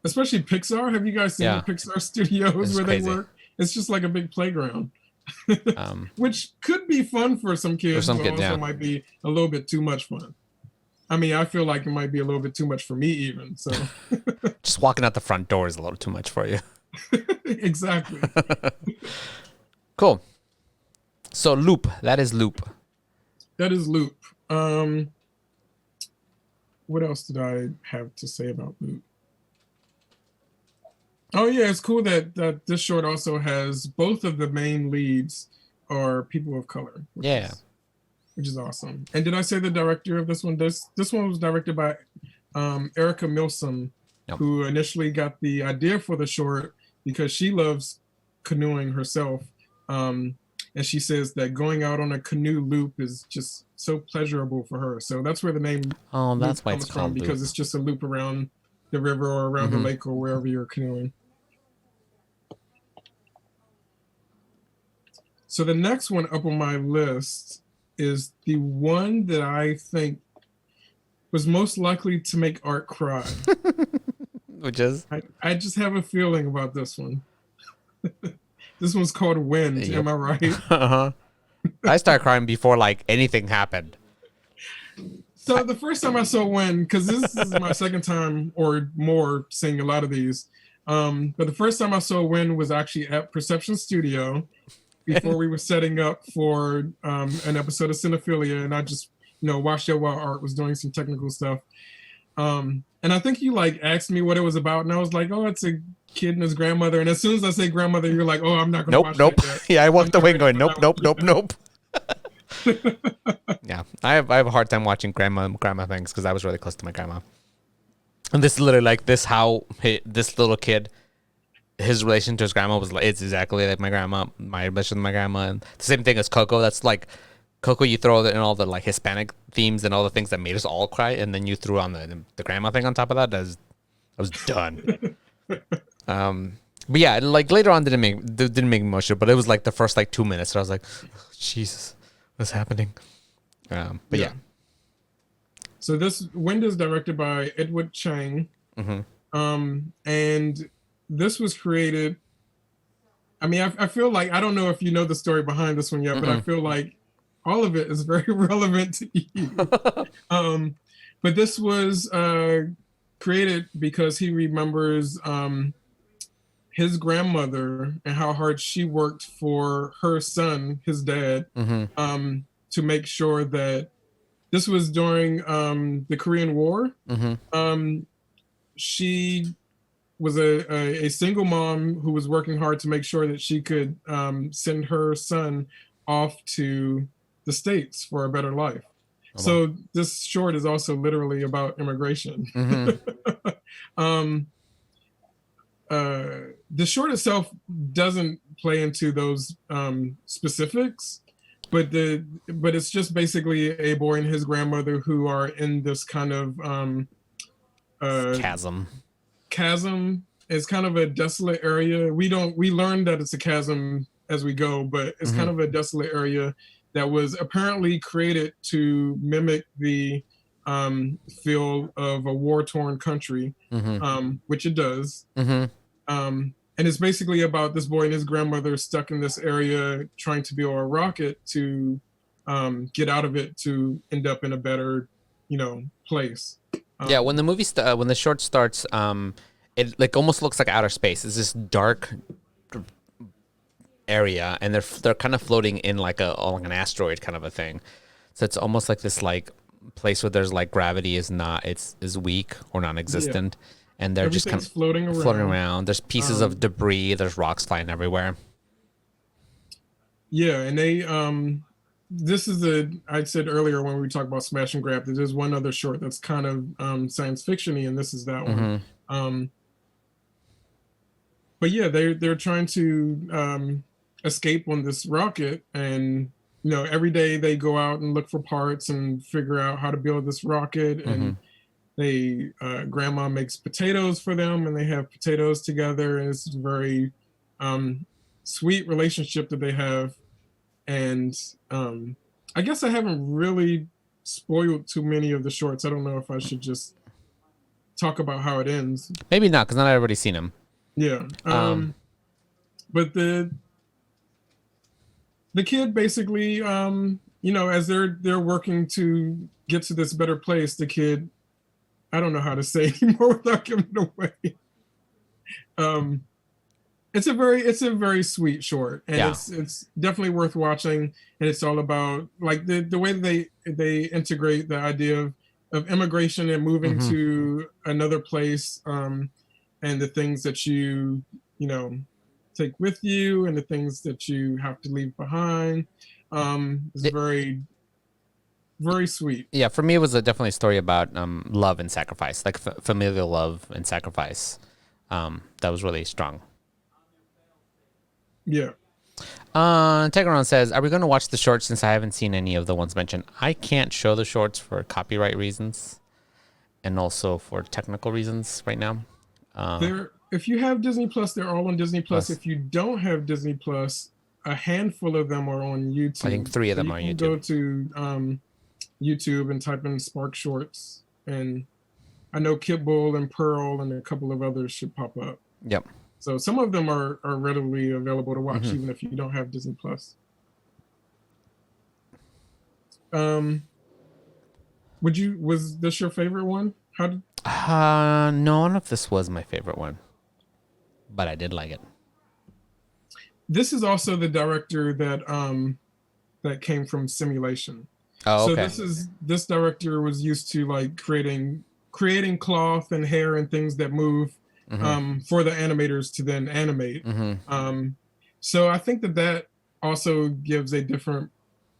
Especially Pixar. Have you guys seen the Pixar studios where they work? It's just like a big playground, which could be fun for some kids, but also might be a little bit too much fun. I mean, I feel like it might be a little bit too much for me even. So just walking out the front door is a little too much for you. Exactly. Cool. So Loop, that is Loop. That is Loop. What else did I have to say about Loop? Oh yeah, it's cool that this short also has both of the main leads are people of color. Which is awesome. And did I say the director of this one? This one was directed by Erica Milsom, who initially got the idea for the short because she loves canoeing herself. And she says that going out on a canoe loop is just so pleasurable for her. So that's where the name that's why it's comes from, called because Loop. it's just a loop around the river or around the lake or wherever you're canoeing. So the next one up on my list is the one that I think was most likely to make Art cry. Which is? I just have a feeling about this one. This one's called Wind, am I right? I started crying before like anything happened. So the first time I saw Wind, because this is my second time or more seeing a lot of these, but the first time I saw Wind was actually at Perception Studio before we were setting up for an episode of Cinephilia, and I just watched it while Art was doing some technical stuff. And I think you asked me what it was about, and I was like, oh, it's a kid and his grandmother. And as soon as I say grandmother, you're like, oh, I'm not gonna watch that yet. Yeah, I walked away going, nope. Yeah, I have a hard time watching grandma things because I was really close to my grandma. And this is literally like this this little kid, his relation to his grandma it's exactly like my grandma, my relation to my grandma, and the same thing as Coco. That's like Coco, you throw in all the like Hispanic themes and all the things that made us all cry, and then you threw on the grandma thing on top of that. I was done. But yeah, like later on didn't make me emotional, but it was like the first 2 minutes. So I was like, oh, Jesus, what's happening? But yeah. So this Wind is directed by Edward Chang, and this was created. I mean, I feel like, I don't know if you know the story behind this one yet, but I feel like all of it is very relevant to you. But this was created because he remembers his grandmother and how hard she worked for her son, his dad, to make sure that this was during the Korean War. She was a single mom who was working hard to make sure that she could send her son off to the States for a better life. So this short is also literally about immigration. The short itself doesn't play into those specifics, but it's just basically a boy and his grandmother who are in this kind of chasm, It's kind of a desolate area. We learned that it's a chasm as we go, but it's kind of a desolate area that was apparently created to mimic the feel of a war-torn country, which it does. And it's basically about this boy and his grandmother stuck in this area trying to build a rocket to get out of it to end up in a better, place. Yeah, when the movie when the short starts, it like almost looks like outer space. It's this dark area, and they're kind of floating in like an asteroid kind of a thing. So it's almost like this like place where there's like gravity is weak or non-existent. Yeah. And they're just kind of floating around. There's pieces of debris. There's rocks flying everywhere. Yeah, and they this is I said earlier when we talked about smash and grab that there's one other short that's kind of science fiction-y, and this is that one. But yeah, they're trying to escape on this rocket, and every day they go out and look for parts and figure out how to build this rocket, and they grandma makes potatoes for them, and they have potatoes together, and it's a very sweet relationship that they have. And I guess I haven't really spoiled too many of the shorts. I don't know if I should just talk about how it ends. Maybe not, because not everybody's seen them. Yeah. But the kid basically, as they're working to get to this better place, the kid, I don't know how to say anymore without giving it away. It's a very sweet short, and it's definitely worth watching. And it's all about like the way they integrate the idea of immigration and moving to another place, and the things that you take with you and the things that you have to leave behind. It's very, very sweet. Yeah, for me, it was definitely a story about love and sacrifice, like familial love and sacrifice. That was really strong. Yeah. Tegron says, are we going to watch the shorts since I haven't seen any of the ones mentioned? I can't show the shorts for copyright reasons and also for technical reasons right now. If you have Disney Plus, they're all on Disney Plus. If you don't have Disney Plus, a handful of them are on YouTube. I think 3 of them are on YouTube. Go to YouTube and type in SparkShorts, and I know Kit Bull and Pearl and a couple of others should pop up. Yep. So some of them are readily available to watch, even if you don't have Disney Plus. Was this your favorite one? None of this was my favorite one, but I did like it. This is also the director that came from Simulation. Oh, okay. So this director was used to like creating cloth and hair and things that move for the animators to then animate. So I think that also gives a different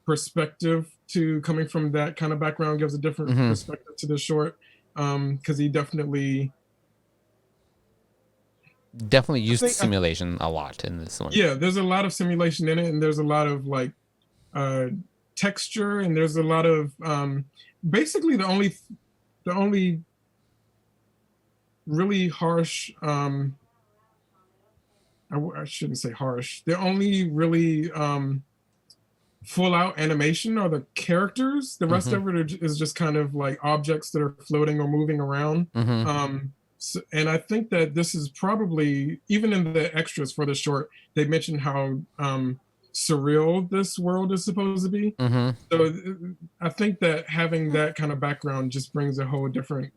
perspective to coming from that kind of background, gives a different perspective to the short, because he definitely used simulation a lot in this one. Yeah, there's a lot of simulation in it, and there's a lot of like texture, and there's a lot of basically the only really harsh I shouldn't say harsh, the only really full out animation are the characters. The rest of it is just kind of like objects that are floating or moving around. And I think that this is probably, even in the extras for the short, they mentioned how surreal this world is supposed to be. So I think that having that kind of background just brings a whole different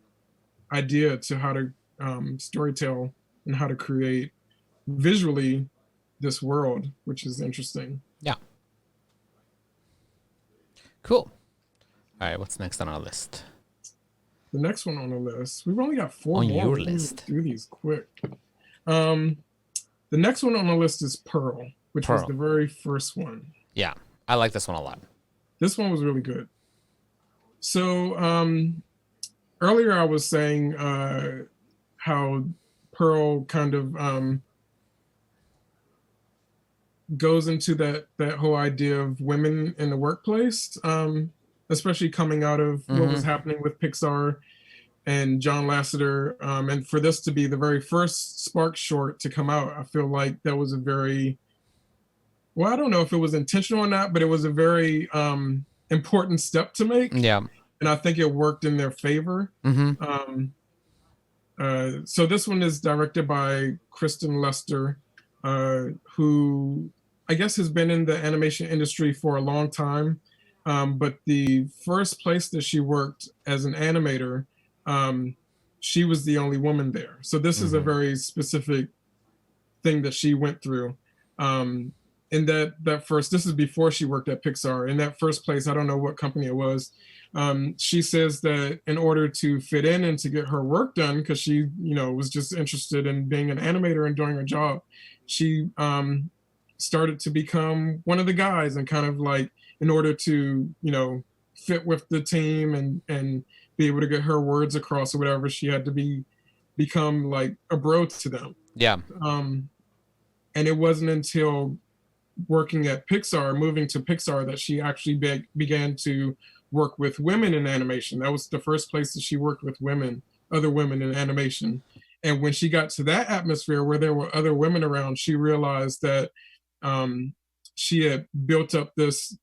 idea to how to storytell and how to create visually this world, which is interesting. Yeah. Cool. All right, what's next on our list? The next one on the list, we've only got 4 on more. Your list. Do these quick. The next one on the list is Pearl, which was the very first one. Yeah, I like this one a lot. This one was really good. So earlier I was saying how Pearl kind of goes into that whole idea of women in the workplace, especially coming out of what was happening with Pixar. and John Lasseter. And for this to be the very first Spark short to come out, I feel like that was a very, well, I don't know if it was intentional or not, but it was a very important step to make. Yeah. And I think it worked in their favor. So this one is directed by Kristen Lester, who I guess has been in the animation industry for a long time. But the first place that she worked as an animator, she was the only woman there. So this is a very specific thing that she went through. In that first, this is before she worked at Pixar. In that first place, I don't know what company it was. She says that in order to fit in and to get her work done, because she, was just interested in being an animator and doing her job, she started to become one of the guys, and kind of like, in order to, fit with the team and be able to get her words across or whatever, she had to become like a bro to them. Yeah. And it wasn't until working at Pixar, moving to Pixar, that she actually began to work with women in animation. That was the first place that she worked with other women in animation. And when she got to that atmosphere where there were other women around, she realized that she had built up this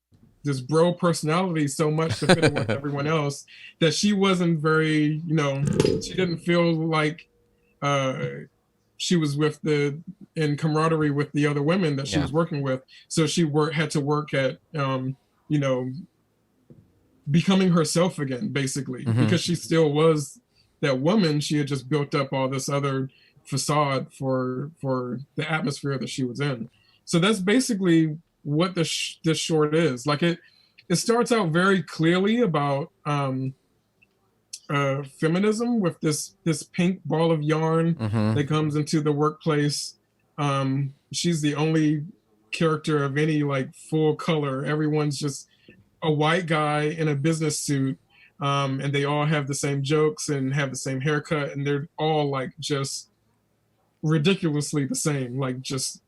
bro personality so much to fit in with everyone else, that she wasn't very, she didn't feel like she was in camaraderie with the other women that she was working with. So she had to work at, becoming herself again, basically, because she still was that woman. She had just built up all this other facade for the atmosphere that she was in. So that's basically what this short is. Like it starts out very clearly about feminism with this pink ball of yarn that comes into the workplace. She's the only character of any like full color. Everyone's just a white guy in a business suit, and they all have the same jokes and have the same haircut, and they're all like just ridiculously the same, like just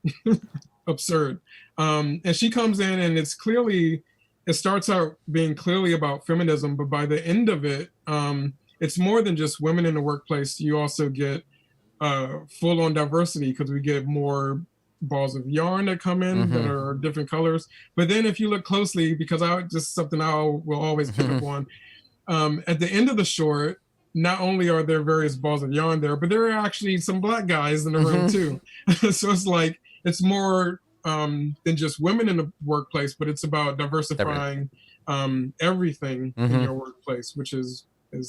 absurd. And she comes in, and it starts out being clearly about feminism, but by the end of it, it's more than just women in the workplace. You also get full-on diversity, because we get more balls of yarn that come in that are different colors. But then if you look closely, because something I will always pick up on, at the end of the short, not only are there various balls of yarn there, but there are actually some black guys in the room too. So it's like, it's more than just women in the workplace, but it's about diversifying everything in your workplace, which is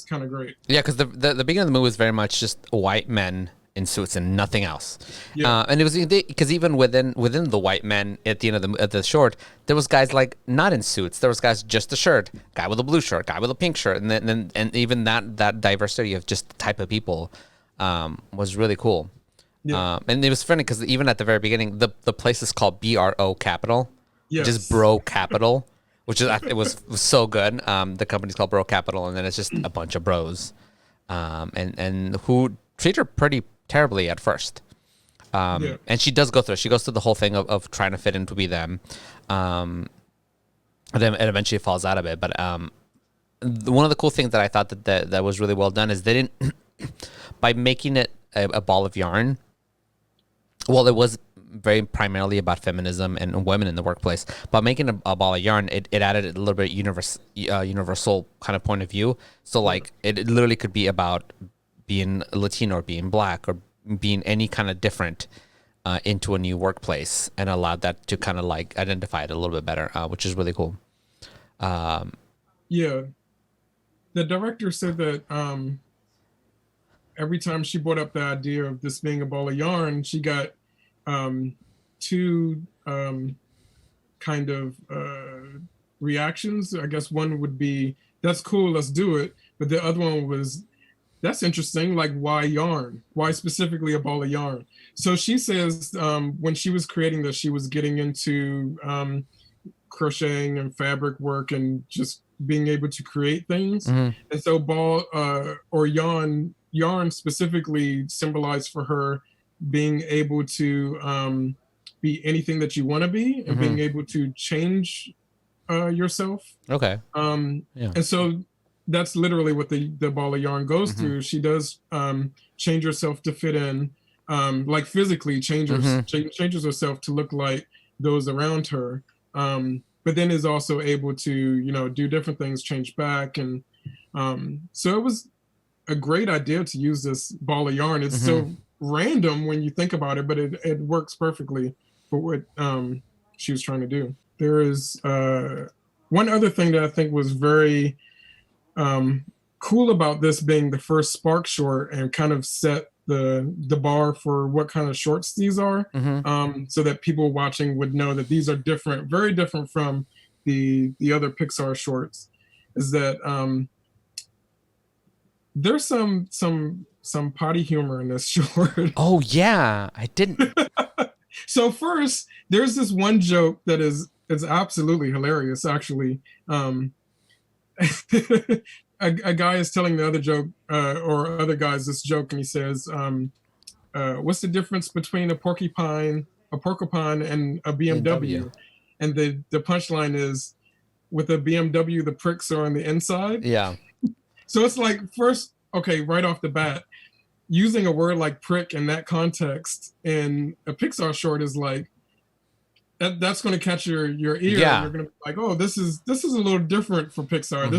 kind of great. Yeah, because the beginning of the movie was very much just white men in suits and nothing else. Yeah. And it was because even within the white men at the end of the short, there was guys like not in suits. There was guys just a shirt, guy with a blue shirt, guy with a pink shirt, and even that diversity of just the type of people was really cool. Yeah. And it was funny because even at the very beginning, the place is called BRO Capital, which is Bro Capital, which is it was so good. The company's called Bro Capital, and then it's just a bunch of bros, and who treat her pretty terribly at first. And she goes through the whole thing of trying to fit in to be them, and then it eventually falls out of it. But one of the cool things that I thought that was really well done is they didn't by making it a ball of yarn. Well, it was very primarily about feminism and women in the workplace. But making a ball of yarn, it added a little bit universal kind of point of view. So like it literally could be about being Latino or being black or being any kind of different into a new workplace, and allowed that to kind of like identify it a little bit better, which is really cool. Yeah. The director said that every time she brought up the idea of this being a ball of yarn, she got two kind of reactions. I guess one would be, that's cool, let's do it. But the other one was, that's interesting, like why yarn? Why specifically a ball of yarn? So she says when she was creating this, she was getting into crocheting and fabric work and just being able to create things. And so ball or yarn specifically symbolized for her being able to be anything that you want to be, and being able to change yourself. Okay. And so that's literally what the ball of yarn goes through. She does change herself to fit in, like physically changes herself to look like those around her. But then is also able to, you know, do different things, change back. And so it was a great idea to use this ball of yarn. It's so random when you think about it, but it works perfectly for what she was trying to do. There is one other thing that I think was very cool about this being the first Spark short and kind of set the bar for what kind of shorts these are, so that people watching would know that these are different, very different from the other Pixar shorts, is that there's some potty humor in this short. Oh yeah, I didn't. So first, there's this one joke that is absolutely hilarious, actually. A guy is telling the other joke, or other guys this joke, and he says, what's the difference between a porcupine, and a BMW? And the punchline is, with a BMW, the pricks are on the inside. Yeah. So it's like, first, okay, right off the bat, using a word like prick in that context in a Pixar short is like, that's going to catch your ear. Yeah. You're going to be like, oh, this is a little different for Pixar.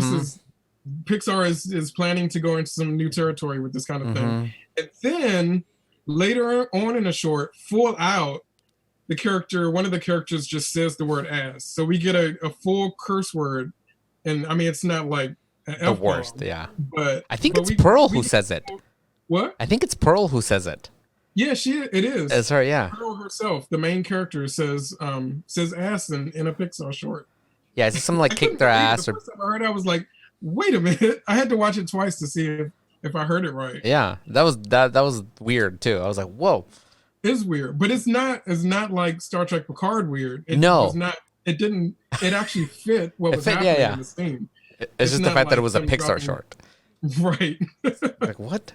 Pixar is planning to go into some new territory with this kind of thing. And then later on in a short, full out, one of the characters just says the word ass. So we get a full curse word. And I mean, it's not like the worst, yeah. But I think it's Pearl who says it. What? I think it's Pearl who says it. Yeah, it is. It's her, yeah. Pearl herself, the main character, says ass in a Pixar short. Yeah, it's something like kick their ass. The first time I heard it, I was like, wait a minute. I had to watch it twice to see if I heard it right. Yeah, that was weird too. I was like, whoa. It's weird, but it's not like Star Trek Picard weird. It actually fit what was happening in the scene. It's just the fact that it was a Pixar short. Right. Like, what?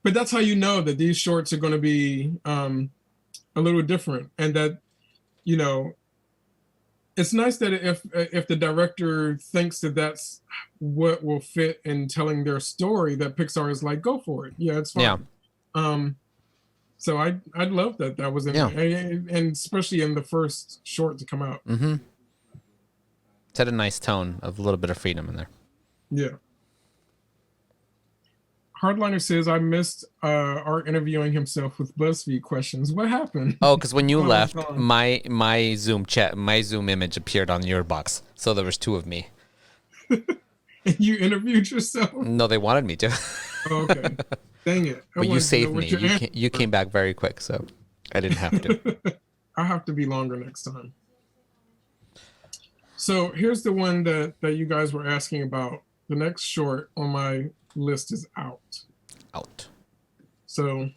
But that's how you know that these shorts are going to be a little different, and that, you know, it's nice that if the director thinks that that's what will fit in telling their story, that Pixar is like, go for it. Yeah, it's fine. Yeah. So I love that was in there, and especially in the first short to come out. It's had a nice tone of a little bit of freedom in there. Yeah. Hardliner says, I missed Art interviewing himself with BuzzFeed questions. What happened? Oh, because when you left, my Zoom image appeared on your box. So there was two of me. And you interviewed yourself? No, they wanted me to. Oh, okay. Dang it. But you saved me. You came back very quick, so I didn't have to. I'll have to be longer next time. So here's the one that you guys were asking about. The next short on my list is out. So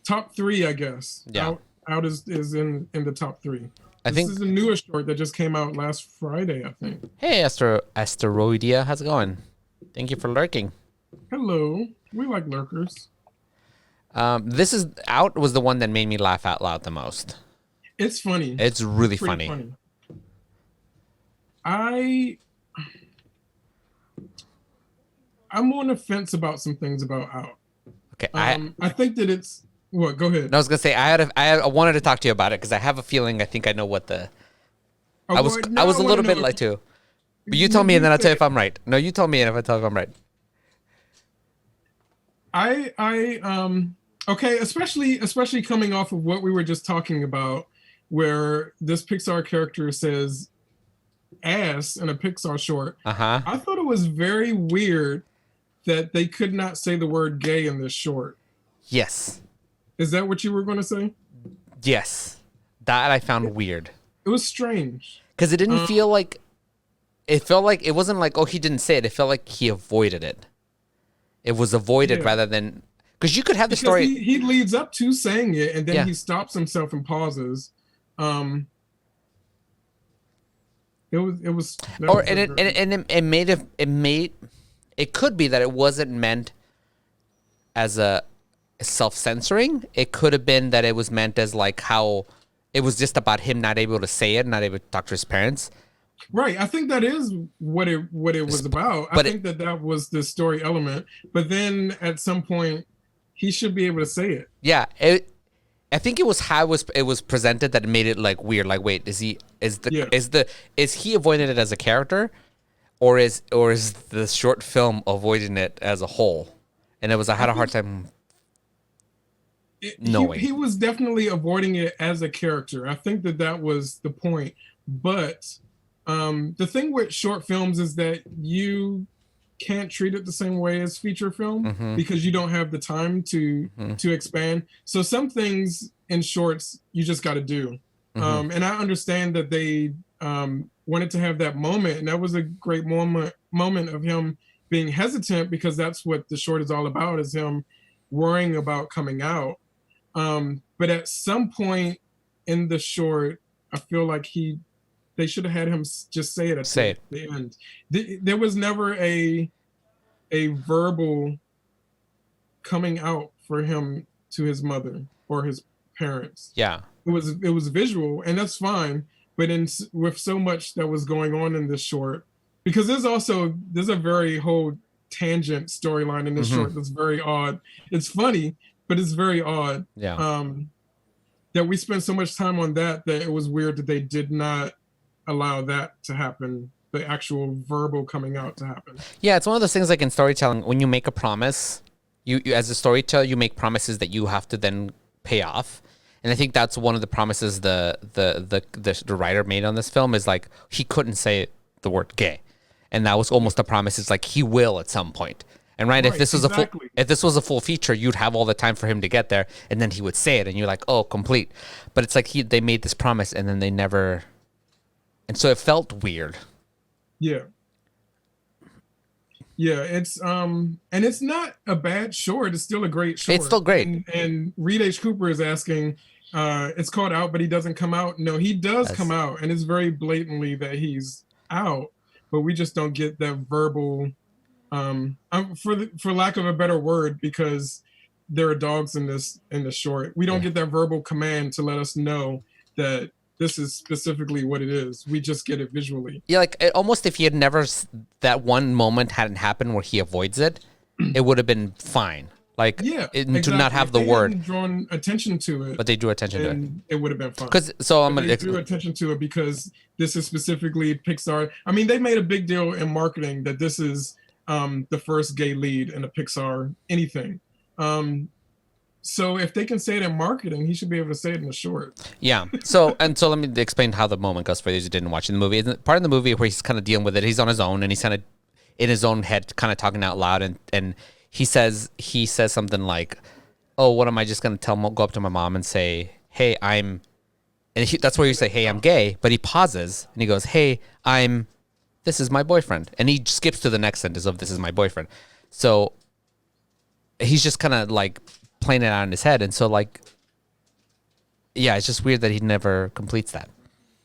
top 3, I guess. Yeah. Out is in the top 3. I think this is the newest short that just came out last Friday, I think. Hey, Asteroidia, how's it going? Thank you for lurking. Hello. We like lurkers. This is out was the one that made me laugh out loud the most. It's funny. It's really funny. I'm on the fence about some things about Out. Okay, I think that it's what. Go ahead. No, I was gonna say I wanted to talk to you about it because I have a feeling I think I know what the. I was a little bit like too, but you tell me and then I'll tell you if I'm right. No, you tell me and if I tell you if I'm right. Okay, especially coming off of what we were just talking about, where this Pixar character says ass in a Pixar short. I thought it was very weird that they could not say the word gay in this short. Yes. Is that what you were going to say? Yes. That I found weird. It was strange. Because it didn't feel like... It felt like... It wasn't like, oh, he didn't say it. It felt like he avoided it. It was avoided rather than... Because you could have the story... He leads up to saying it, and then he stops himself and pauses. It could be that it wasn't meant as a self-censoring. It could have been that it was meant as like how it was just about him not able to say it, not able to talk to his parents. Right. I think that is what it was about. I But think that was the story element. But then at some point, he should be able to say it. yeah, I think it was how it was presented that made it like weird. Like, wait, is Yeah. he avoiding it as a character, or is the short film avoiding it as a whole? And I had a hard time knowing. He was definitely avoiding it as a character. I think that was the point. But the thing with short films is that you can't treat it the same way as feature film because you don't have the time to expand. So some things in shorts you just got to do. And I understand that they wanted to have that moment, and that was a great moment of him being hesitant, because that's what the short is all about, is him worrying about coming out. But at some point in the short, I feel like they should have had him just say it at the end. There was never a verbal coming out for him to his mother or his parents. Yeah, it was visual, and that's fine. But with so much that was going on in this short, because there's a very whole tangent storyline in this short that's very odd. It's funny, but it's very odd. Yeah. That we spent so much time on that it was weird that they did not allow that to happen, the actual verbal coming out to happen. Yeah, it's one of those things like in storytelling, when you make a promise, you as a storyteller, you make promises that you have to then pay off. And I think that's one of the promises the writer made on this film, is like he couldn't say the word gay. And that was almost a promise. It's like he will at some point. And right, if this was a full feature, you'd have all the time for him to get there, and then he would say it, and you're like, oh, complete. But it's like they made this promise, and then they never, and so it felt weird. Yeah. Yeah, it's and it's not a bad short. It's still a great short. It's still great. And Reed H. Cooper is asking, it's called Out, but he doesn't come out. No, he does come out, and it's very blatantly that he's out, but we just don't get that verbal, for lack of a better word, because there are dogs in the short. We don't get that verbal command to let us know that this is specifically what it is. We just get it visually. Yeah, like almost if he had never, that one moment hadn't happened where he avoids it, it would have been fine. Like, exactly. To not have if the they word. hadn't drawn attention to it. But they drew attention to it. It would have been fine. They drew attention to it because this is specifically Pixar. I mean, they made a big deal in marketing that this is the first gay lead in a Pixar anything. So if they can say it in marketing, he should be able to say it in the short. Yeah. So let me explain how the moment goes for those who didn't watch the movie. Part of the movie where he's kind of dealing with it, he's on his own, and he's kind of in his own head, kind of talking out loud, and he says something like, "Oh, what am I just gonna go up to my mom and say, hey, I'm," and that's where you say, "Hey, I'm gay," but he pauses and he goes, "Hey, this is my boyfriend," and he skips to the next sentence of "this is my boyfriend." So he's just kind of like playing it out in his head, and so like, yeah, it's just weird that he never completes that.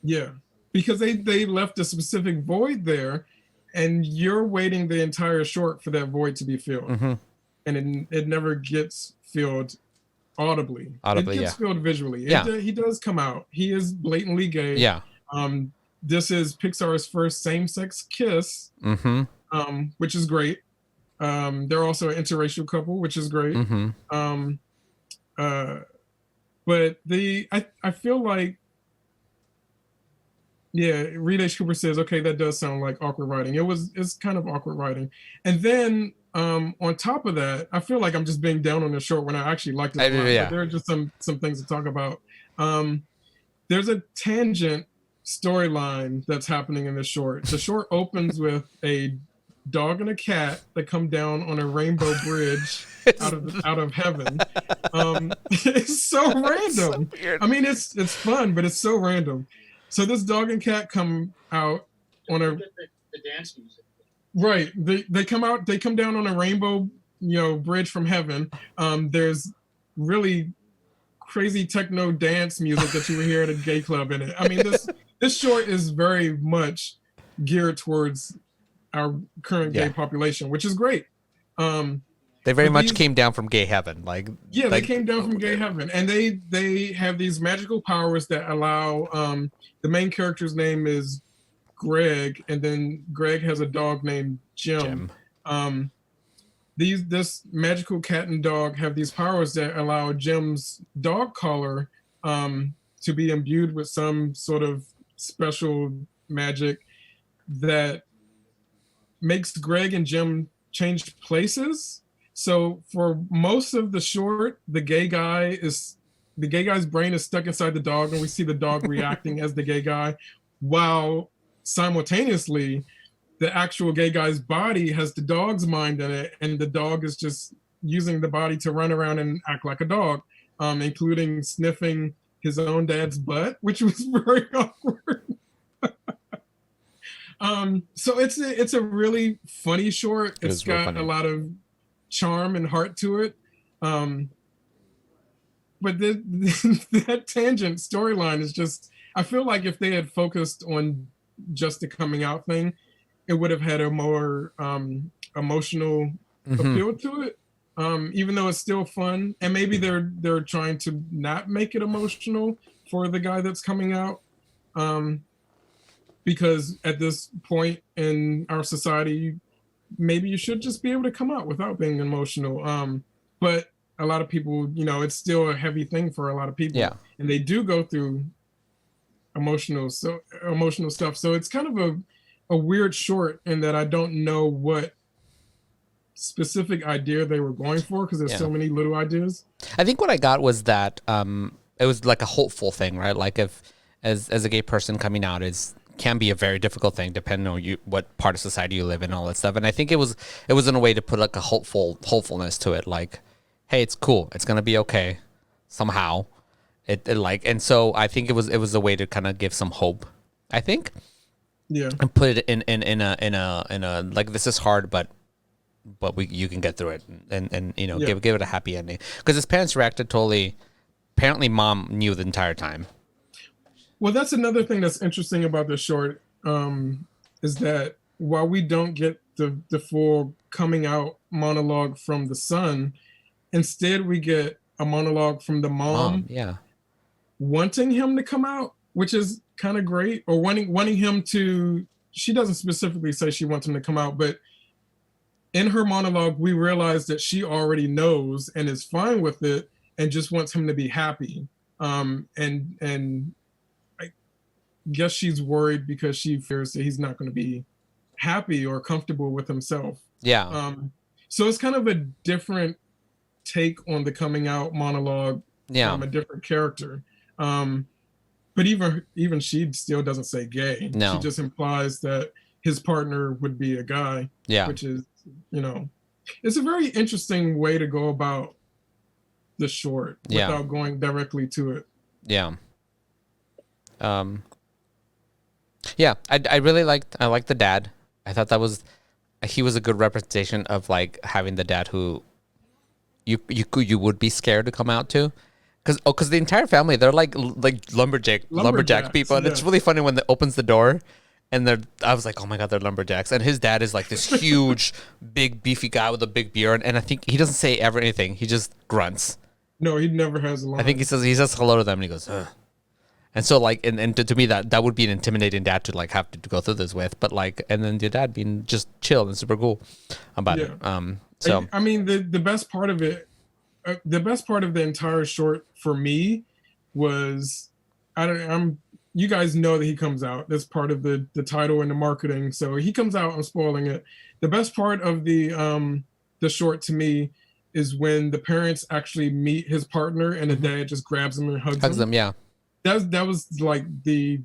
Yeah, because they left a specific void there, and you're waiting the entire short for that void to be filled, and it never gets filled audibly. It gets filled visually. He does come out. He is blatantly gay. Yeah. This is Pixar's first same-sex kiss, which is great. They're also an interracial couple, which is great. But I feel like, yeah, Reed H. Cooper says, okay, that does sound like awkward writing. It's kind of awkward writing. And then on top of that, I feel like I'm just being down on the short when I actually liked it a lot. But there are just some things to talk about. There's a tangent storyline that's happening in the short. The short opens with a dog and a cat that come down on a rainbow bridge out of heaven. It's so random. So I mean, it's fun, but it's so random. So this dog and cat come out on the dance music. Right. They come down on a rainbow, bridge from heaven. There's really crazy techno dance music that you would hear at a gay club in it. I mean, this short is very much geared towards our current gay population, which is great. They very much came down from gay heaven. They came down from gay heaven, and they have these magical powers that allow the main character's name is Greg, and then Greg has a dog named Jim. This magical cat and dog have these powers that allow Jim's dog collar to be imbued with some sort of special magic that makes Greg and Jim change places. So for most of the short, the gay guy's brain is stuck inside the dog, and we see the dog reacting as the gay guy, while simultaneously the actual gay guy's body has the dog's mind in it, and the dog is just using the body to run around and act like a dog, including sniffing his own dad's butt, which was very awkward. So it's a really funny short. It's got a lot of charm and heart to it. But that tangent storyline is just, I feel like if they had focused on just the coming out thing, it would have had a more emotional appeal to it. Even though it's still fun, and maybe they're trying to not make it emotional for the guy that's coming out, because at this point in our society, maybe you should just be able to come out without being emotional. But a lot of people, it's still a heavy thing for a lot of people, and they do go through emotional stuff. So it's kind of a weird short in that I don't know what specific idea they were going for, because there's so many little ideas. I think what I got was that it was like a hopeful thing, right? Like if as a gay person coming out can be a very difficult thing depending on what part of society you live in and all that stuff. And I think it was in a way to put like a hopefulness to it, like, hey, it's cool, it's gonna be okay somehow. And so I think it was a way to kind of give some hope, I think. Yeah. And put it in a like, this is hard, but you can get through it, and give it a happy ending. Because his parents reacted totally. Apparently, mom knew the entire time. Well, that's another thing that's interesting about this short, is that while we don't get the full coming out monologue from the son, instead we get a monologue from the mom. Wanting him to come out, which is kind of great, or wanting him to. She doesn't specifically say she wants him to come out, but in her monologue, we realize that she already knows and is fine with it, and just wants him to be happy. And I guess she's worried because she fears that he's not going to be happy or comfortable with himself. Yeah. So it's kind of a different take on the coming out monologue from a different character. But even she still doesn't say gay. No. She just implies that his partner would be a guy. Yeah. Which is, it's a very interesting way to go about the short without going directly to it. Yeah. I really liked the dad. I thought he was a good representation of like having the dad who you would be scared to come out to. Because the entire family, they're like lumberjack people, and it's really funny when it opens the door, and I was like, oh my god, they're lumberjacks, and his dad is like this huge, big, beefy guy with a big beard, and I think he doesn't say ever anything, he just grunts. No, he never has a line. I think he says hello to them, and he goes, ugh. And so like, and to me that would be an intimidating dad to like have to go through this with, but like, and then your dad being just chill and super cool about it. So I mean, the best part of it. The best part of the entire short for me was, you guys know that he comes out. That's part of the title and the marketing. So he comes out. I'm spoiling it. The best part of the short to me is when the parents actually meet his partner and the dad just grabs him and hugs him. Yeah. That was like the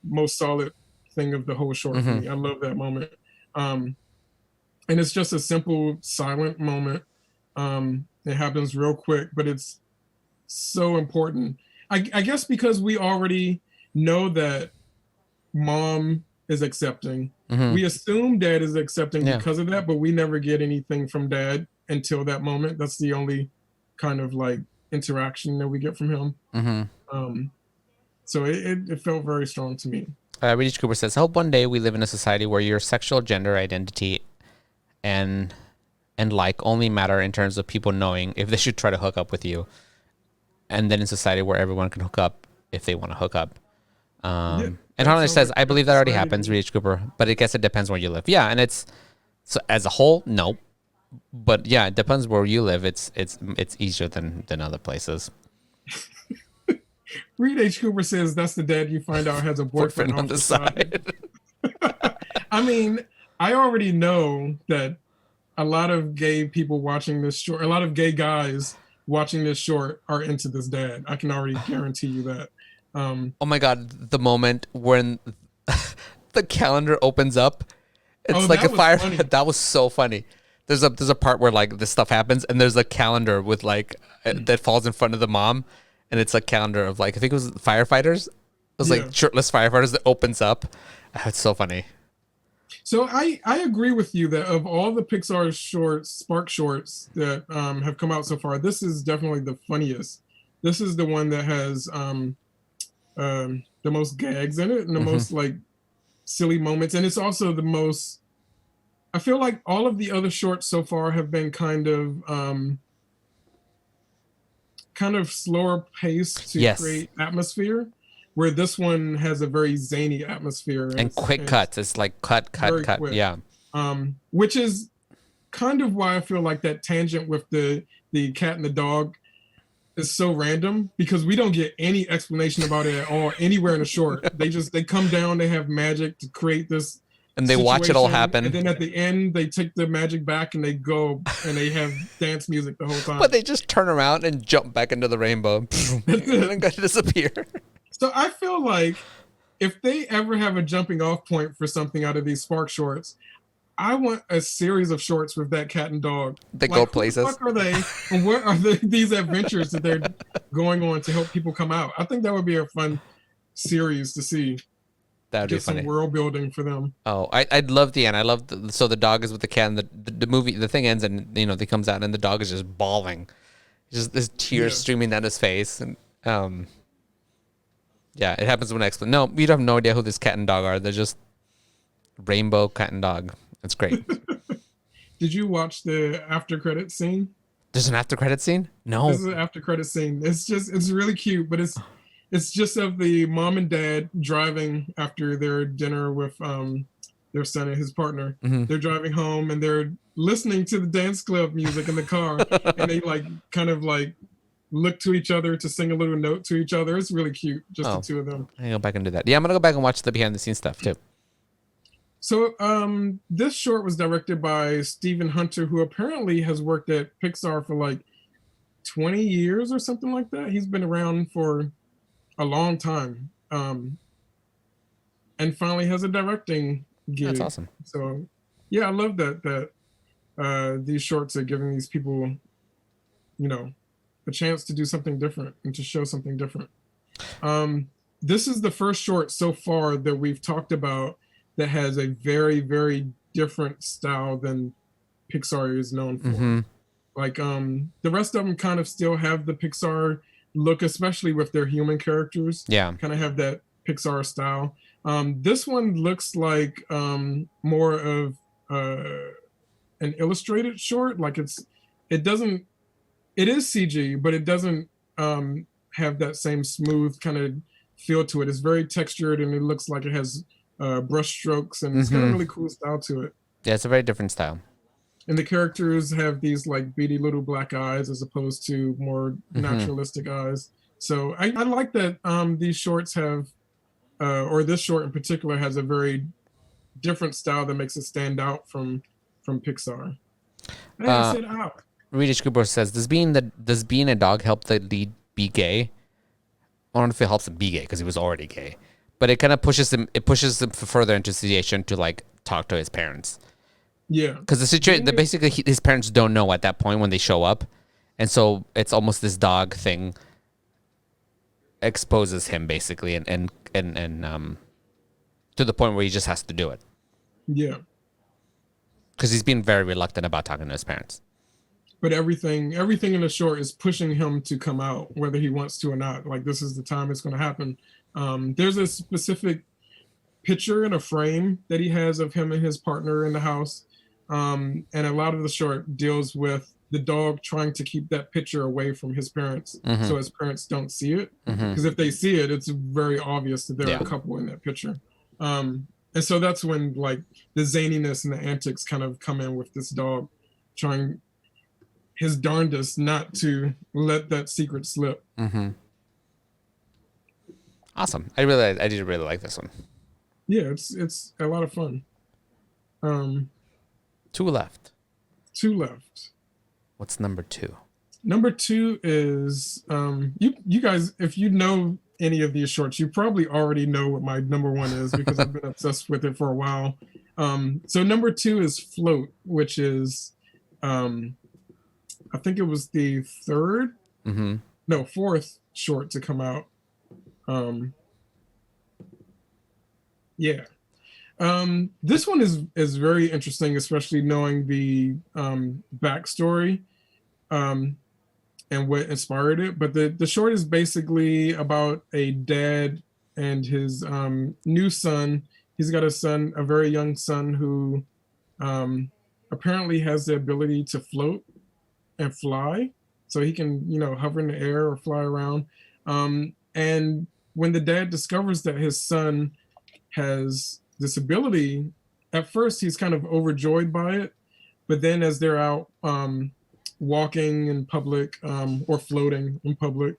most solid thing of the whole short for me. I love that moment. And it's just a simple silent moment. It happens real quick, but it's so important. I guess because we already know that mom is accepting. We assume dad is accepting because of that, but we never get anything from dad until that moment. That's the only kind of like interaction that we get from him. So it felt very strong to me. Reedy Cooper says, I hope one day we live in a society where your sexual gender identity and like only matter in terms of people knowing if they should try to hook up with you, and then in society where everyone can hook up if they want to hook up, and And That Hunter sounds says, like I believe that already exciting. happens, Reach Cooper, but I guess it depends where you live. Yeah, and it's so as a whole, no. But yeah, it depends where you live. It's easier than other places. Reed H. Cooper says that's the dad you find out has a boyfriend Boyfriend on the side. side. I mean, I already know that a lot of gay people watching this short, a lot of gay guys watching this short are into this dad. I can already guarantee you that. Oh my god, the moment when the calendar opens up, it's Oh, like that a was fire. funny. That was so funny. There's a part where like this stuff happens, and there's a calendar with like that falls in front of the mom, and it's a calendar of like I think it was firefighters. It was Yeah. like shirtless firefighters that opens up. It's so funny. So I agree with you that of all the Pixar shorts, Spark shorts that have come out so far, this is definitely the funniest. This is the one that has the most gags in it and the most like silly moments, and it's also the most. I feel like all of the other shorts so far have been kind of slower paced to Yes. create atmosphere, where this one has a very zany atmosphere And quick cuts. It's like cut. very quick. Yeah. Which is kind of why I feel like that tangent with the cat and the dog is so random, because we don't get any explanation about it at all anywhere in the short. They come down, they have magic to create this And they watch it all situation, happen. and then at the end they take the magic back and they go and they have dance music the whole time. But they just turn around and jump back into the rainbow. And then disappear. So I feel like if they ever have a jumping off point for something out of these Spark shorts, I want a series of shorts with that cat and dog. They go places. What are they? And what are these adventures that they're going on to help people come out? I think that would be a fun series to see. That would be Get some funny. world building for them. Oh, I'd love the end. I love so the dog is with the cat, and the movie, the thing ends, and they comes out, and the dog is just bawling, just there's tears streaming down his face, and yeah, it happens when no, we have no idea who this cat and dog are. They're just rainbow cat and dog. It's great. Did you watch the after credit scene? There's an after credit scene? No. This is an after credit scene. It's really cute, but it's just of the mom and dad driving after their dinner with their son and his partner. Mm-hmm. They're driving home and they're listening to the dance club music in the car, and they kind of look to each other to sing a little note to each other. It's really cute, just the two of them. I go back and do that. Yeah, I'm gonna go back and watch the behind the scenes stuff too. So this short was directed by Stephen Hunter, who apparently has worked at Pixar for 20 years or something like that. He's been around for a long time, and finally has a directing gig. That's awesome. So yeah, I love that these shorts are giving these people, a chance to do something different and to show something different. This is the first short so far that we've talked about that has a very, very different style than Pixar is known for. Mm-hmm. The rest of them kind of still have the Pixar look, especially with their human characters. Yeah. Kind of have that Pixar style. This one looks like more of an illustrated short. It is CG, but it doesn't have that same smooth kind of feel to it. It's very textured, and it looks like it has brush strokes, and it's got a really cool style to it. Yeah, it's a very different style. And the characters have these beady little black eyes as opposed to more naturalistic eyes. So I like that these shorts have, or this short in particular, has a very different style that makes it stand out from Pixar. Hey, I said out. Reedish Cooper says, does being a dog help the lead be gay? I don't know if it helps him be gay because he was already gay, but it kind of pushes him further into the situation to talk to his parents. Yeah, because the situation, basically his parents don't know at that point when they show up, and so it's almost this dog thing exposes him basically, and to the point where he just has to do it. Yeah, because he's been very reluctant about talking to his parents. But everything in the short is pushing him to come out, whether he wants to or not. This is the time it's going to happen. There's a specific picture in a frame that he has of him and his partner in the house. And a lot of the short deals with the dog trying to keep that picture away from his parents, so his parents don't see it. Because if they see it, it's very obvious that they're a couple in that picture. And so that's when like the zaniness and the antics kind of come in with this dog trying his darndest not to let that secret slip. Awesome. I did really like this one. Yeah, it's a lot of fun. Two left. What's number 2? Number 2 is you guys, if you know any of these shorts, you probably already know what my number 1 is because I've been obsessed with it for a while. So number 2 is Float, which is I think it was the 3rd, no, 4th short to come out. Yeah. This one is very interesting, especially knowing the backstory and what inspired it. But the short is basically about a dad and his new son. He's got a son, a very young son who apparently has the ability to float and fly. So he can, hover in the air or fly around. And when the dad discovers that his son has this ability, at first he's kind of overjoyed by it. But then as they're out walking in public or floating in public,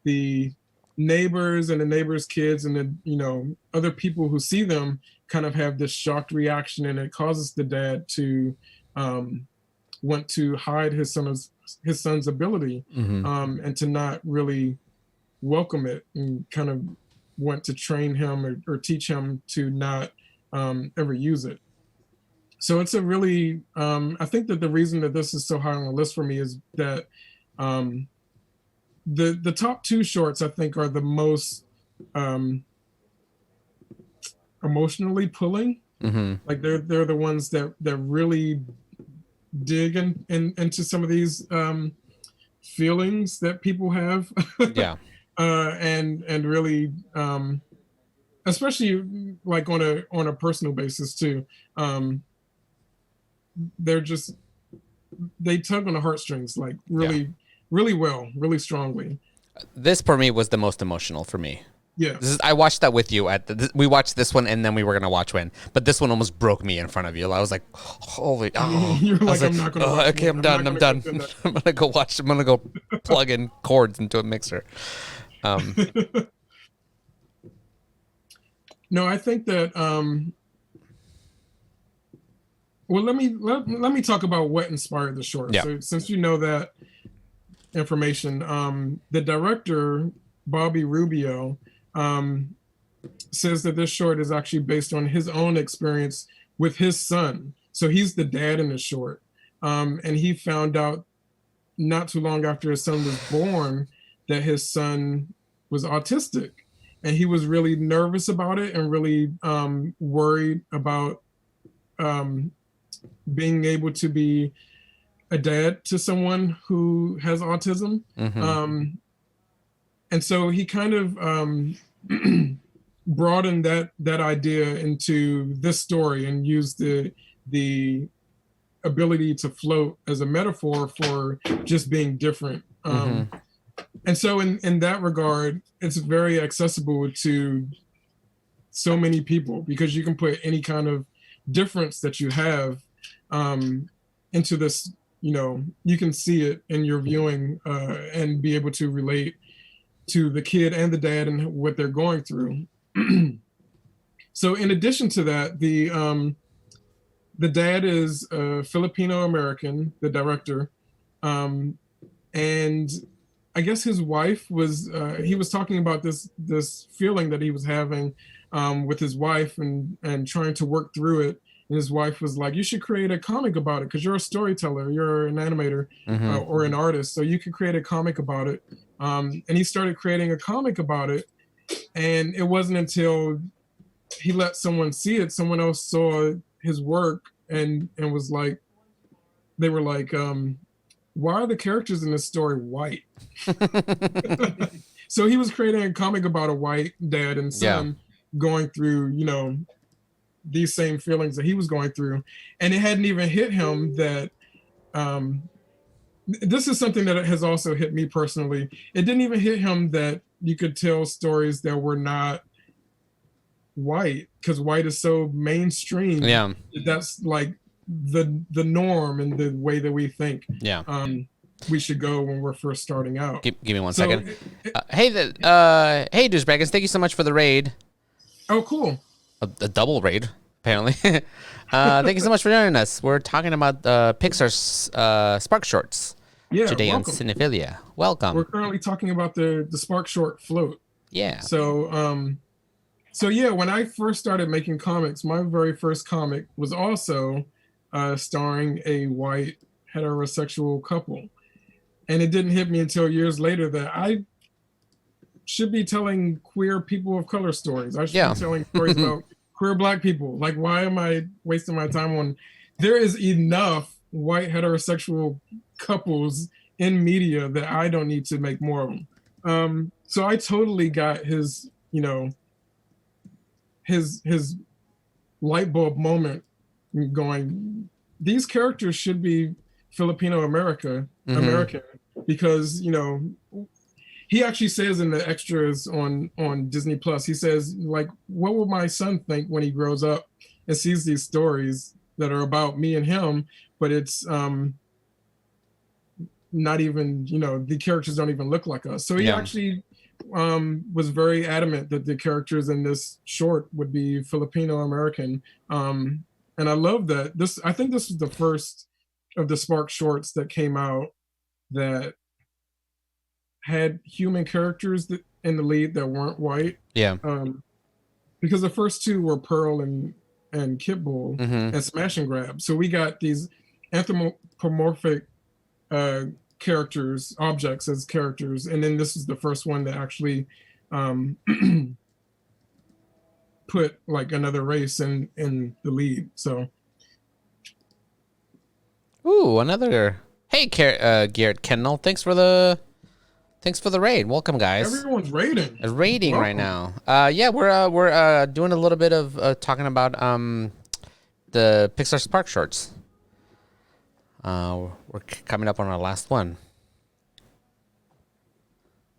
the neighbors and the neighbors' kids and the other people who see them kind of have this shocked reaction, and it causes the dad to want to hide his son's ability and to not really welcome it, and kind of want to train him or teach him to not ever use it. So it's a really, I think that the reason that this is so high on the list for me is that the top 2 shorts, I think, are the most emotionally pulling. Like they're the ones that really dig into some of these feelings that people have. Yeah. And really, especially like on a personal basis too. They tug on the heartstrings, like really well, really strongly. This for me was the most emotional for me. Yeah. I watched that with you we watched this one and then we were gonna watch one, but this one almost broke me in front of you. I was like, holy, You're like, I'm not gonna watch okay, I'm done. I'm gonna go watch. I'm gonna go plug in cords into a mixer. No, I think that well, let me talk about what inspired the short. Yeah. So since you know that information, the director Bobby Rubio says that this short is actually based on his own experience with his son. So he's the dad in the short, and he found out not too long after his son was born that his son was autistic, and he was really nervous about it and really worried about being able to be a dad to someone who has autism. And so he kind of broadened that idea into this story and used the ability to float as a metaphor for just being different. And so in that regard, it's very accessible to so many people because you can put any kind of difference that you have into this, you can see it in your viewing and be able to relate to the kid and the dad and what they're going through. So in addition to that, the dad is Filipino American, the director, and I guess his wife was he was talking about this feeling that he was having with his wife and trying to work through it. And his wife was like, you should create a comic about it because you're a storyteller, you're an animator or an artist, so you could create a comic about it. And he started creating a comic about it. And it wasn't until he let someone see it, someone else saw his work and was like, they were like, why are the characters in this story white? So he was creating a comic about a white dad and son going through, these same feelings that he was going through. And it hadn't even hit him that this is something that has also hit me personally. It didn't even hit him that you could tell stories that were not white, because white is so mainstream. Yeah. That's like the norm and the way that we think. Yeah. We should go when we're first starting out. Give me one second. Hey, douchebaggers, thank you so much for the raid. Oh, cool. A double raid, apparently. Thank you so much for joining us. We're talking about Pixar SparkShorts today welcome. on Cinephilia. Welcome. We're currently talking about the SparkShort float. Yeah. So yeah, when I first started making comics, my very first comic was also starring a white heterosexual couple. And it didn't hit me until years later that I should be telling queer people of color stories. I should be telling stories about queer Black people. Like, why am I wasting my time on? There is enough white heterosexual couples in media that I don't need to make more of them. So I totally got his, his light bulb moment going. These characters should be Filipino American, because he actually says in the extras on Disney Plus, he says, like, what will my son think when he grows up and sees these stories that are about me and him, but it's not even, the characters don't even look like us. So he actually was very adamant that the characters in this short would be Filipino American. And I love that. I think this was the first of the SparkShorts that came out that had human characters in the lead that weren't white. Yeah. Because the first two were Pearl and Kit Bull and Smash and Grab. So we got these anthropomorphic characters, objects as characters, and then this is the first one that actually put like another race in the lead. So. Ooh, another. Hey, Garrett Kendall, thanks for the raid. Welcome, guys. Everyone's raiding. Raiding right now. Yeah, we're doing a little bit of talking about the Pixar SparkShorts. We're coming up on our last one.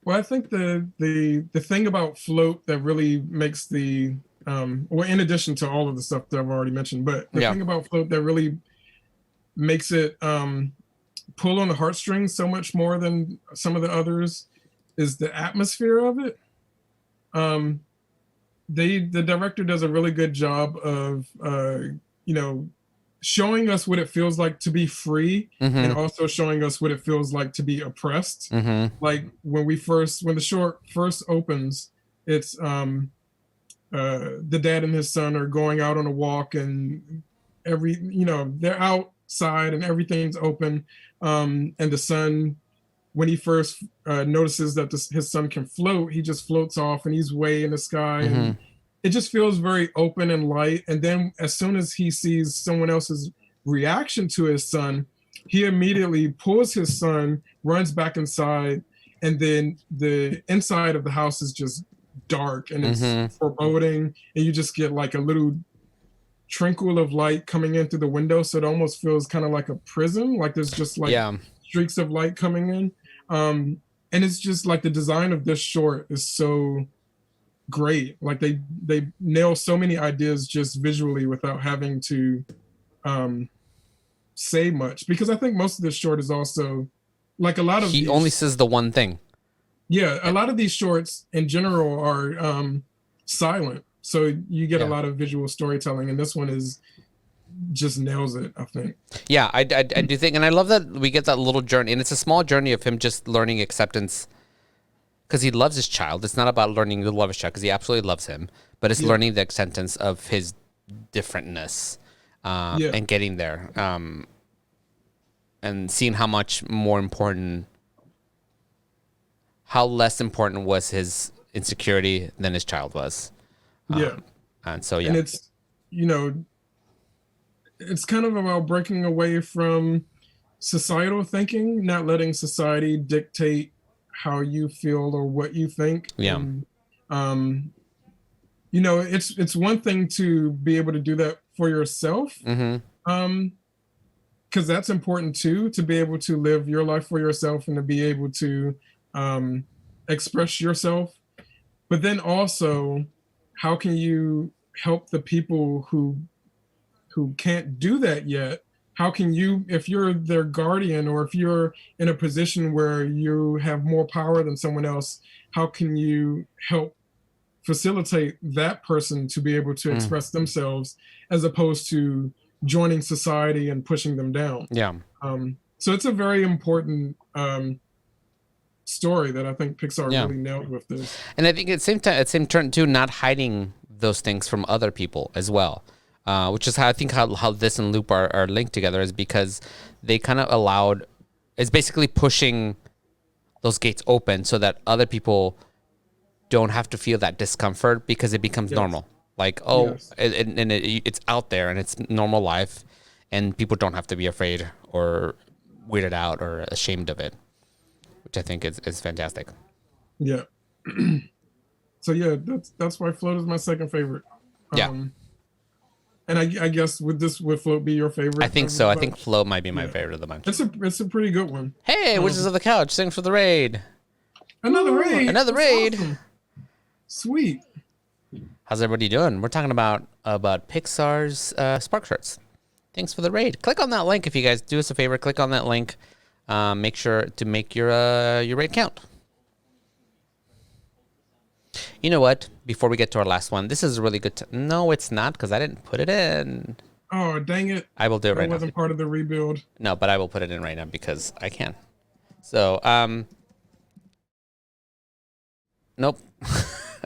Well, I think the thing about Float that really makes the well, in addition to all of the stuff that I've already mentioned, but the thing about Float that really makes it pull on the heartstrings so much more than some of the others is the atmosphere of it. The director does a really good job of showing us what it feels like to be free and also showing us what it feels like to be oppressed. Like when the short first opens, it's the dad and his son are going out on a walk, and they're outside and everything's open, and the son, when he first notices that his son can float, he just floats off and he's way in the sky. And it just feels very open and light. And then as soon as he sees someone else's reaction to his son, he immediately pulls his son, runs back inside, and then the inside of the house is just dark and it's foreboding, and you just get like a little trinkle of light coming in through the window, so it almost feels kind of like a prison, like there's just like streaks of light coming in. And it's just like the design of this short is so great. Like they nail so many ideas just visually without having to say much, because I think most of this short is also like a lot of he only says the one thing. Yeah, a lot of these shorts in general are silent, so you get a lot of visual storytelling, and this one just nails it, I think. Yeah, I do think, and I love that we get that little journey, and it's a small journey of him just learning acceptance, because he loves his child. It's not about learning to love his child, because he absolutely loves him, but it's learning the acceptance of his differentness, and getting there, and seeing how much more important, how less important was his insecurity than his child was. And so, and it's, it's kind of about breaking away from societal thinking, not letting society dictate how you feel or what you think. And, it's one thing to be able to do that for yourself. Because because that's important too, to be able to live your life for yourself and to be able to express yourself. But then also, how can you help the people who can't do that yet? How can you, if you're their guardian or if you're in a position where you have more power than someone else, how can you help facilitate that person to be able to express themselves as opposed to joining society and pushing them down? Yeah. So it's a very important story that I think Pixar really nailed with this. And I think at the same turn too, not hiding those things from other people as well. Which is how I think how this and Loop are linked together, is because they kind of allowed, it's basically pushing those gates open so that other people don't have to feel that discomfort, because it becomes normal. Like, it's out there and it's normal life, and people don't have to be afraid or weirded out or ashamed of it, which I think is fantastic. Yeah. So yeah, that's why Float is my second favorite. And I guess would Float be your favorite? I think so. I think Float might be my favorite of the bunch. It's a pretty good one. Hey, Witches of the Couch, thanks for the raid. Another raid. Another raid. Awesome. Sweet. How's everybody doing? We're talking about Pixar's SparkShorts. Thanks for the raid. Click on that link if you guys do us a favor. Click on that link. Make sure to make your raid count. You know what? Before we get to our last one, this is a really good. No, it's not, because I didn't put it in. Oh, dang it! I will do it right now. It wasn't part of the rebuild. No, but I will put it in right now because I can. So, nope.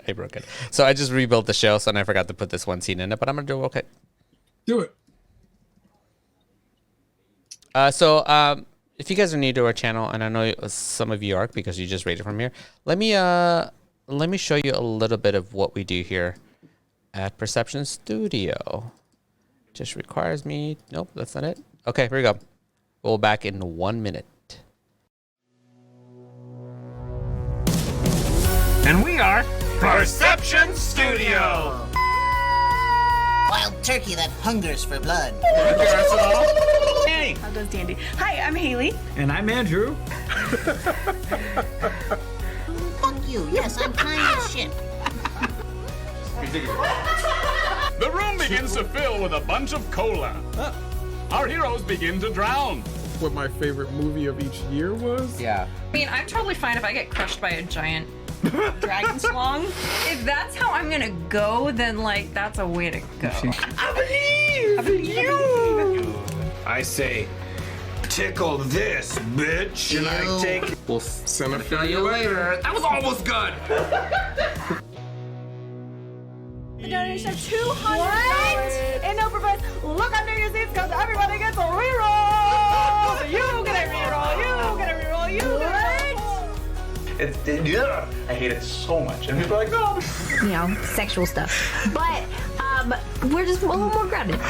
I broke it. So I just rebuilt the show, so I forgot to put this one scene in it, but I'm gonna do okay. Do it. If you guys are new to our channel, and I know some of you are because you just rated from here, let me show you a little bit of what we do here at Perception Studio. Just requires me. Nope, that's not it. Okay, here we go. We'll be back in 1 minute. And we are Perception Studio. Wild turkey that hungers for blood. Hey. How goes Dandy? Hi, I'm Haley. And I'm Andrew. Fuck you. Yes, I'm kind as shit. The room begins to fill with a bunch of cola. Our heroes begin to drown. What my favorite movie of each year was? Yeah. I mean, I'm totally fine if I get crushed by a giant dragon slong. If that's how I'm gonna go, then like that's a way to go. I believe you. I say, tickle this, bitch, and I take. We'll Cinephilia later. That was almost good. The donation of $200 and no purpose. Look under your seats because everybody gets a reroll. You get a reroll. You get a reroll. You get a reroll. I hate it so much. And people are like, no. You know, sexual stuff. But we're just a little more grounded.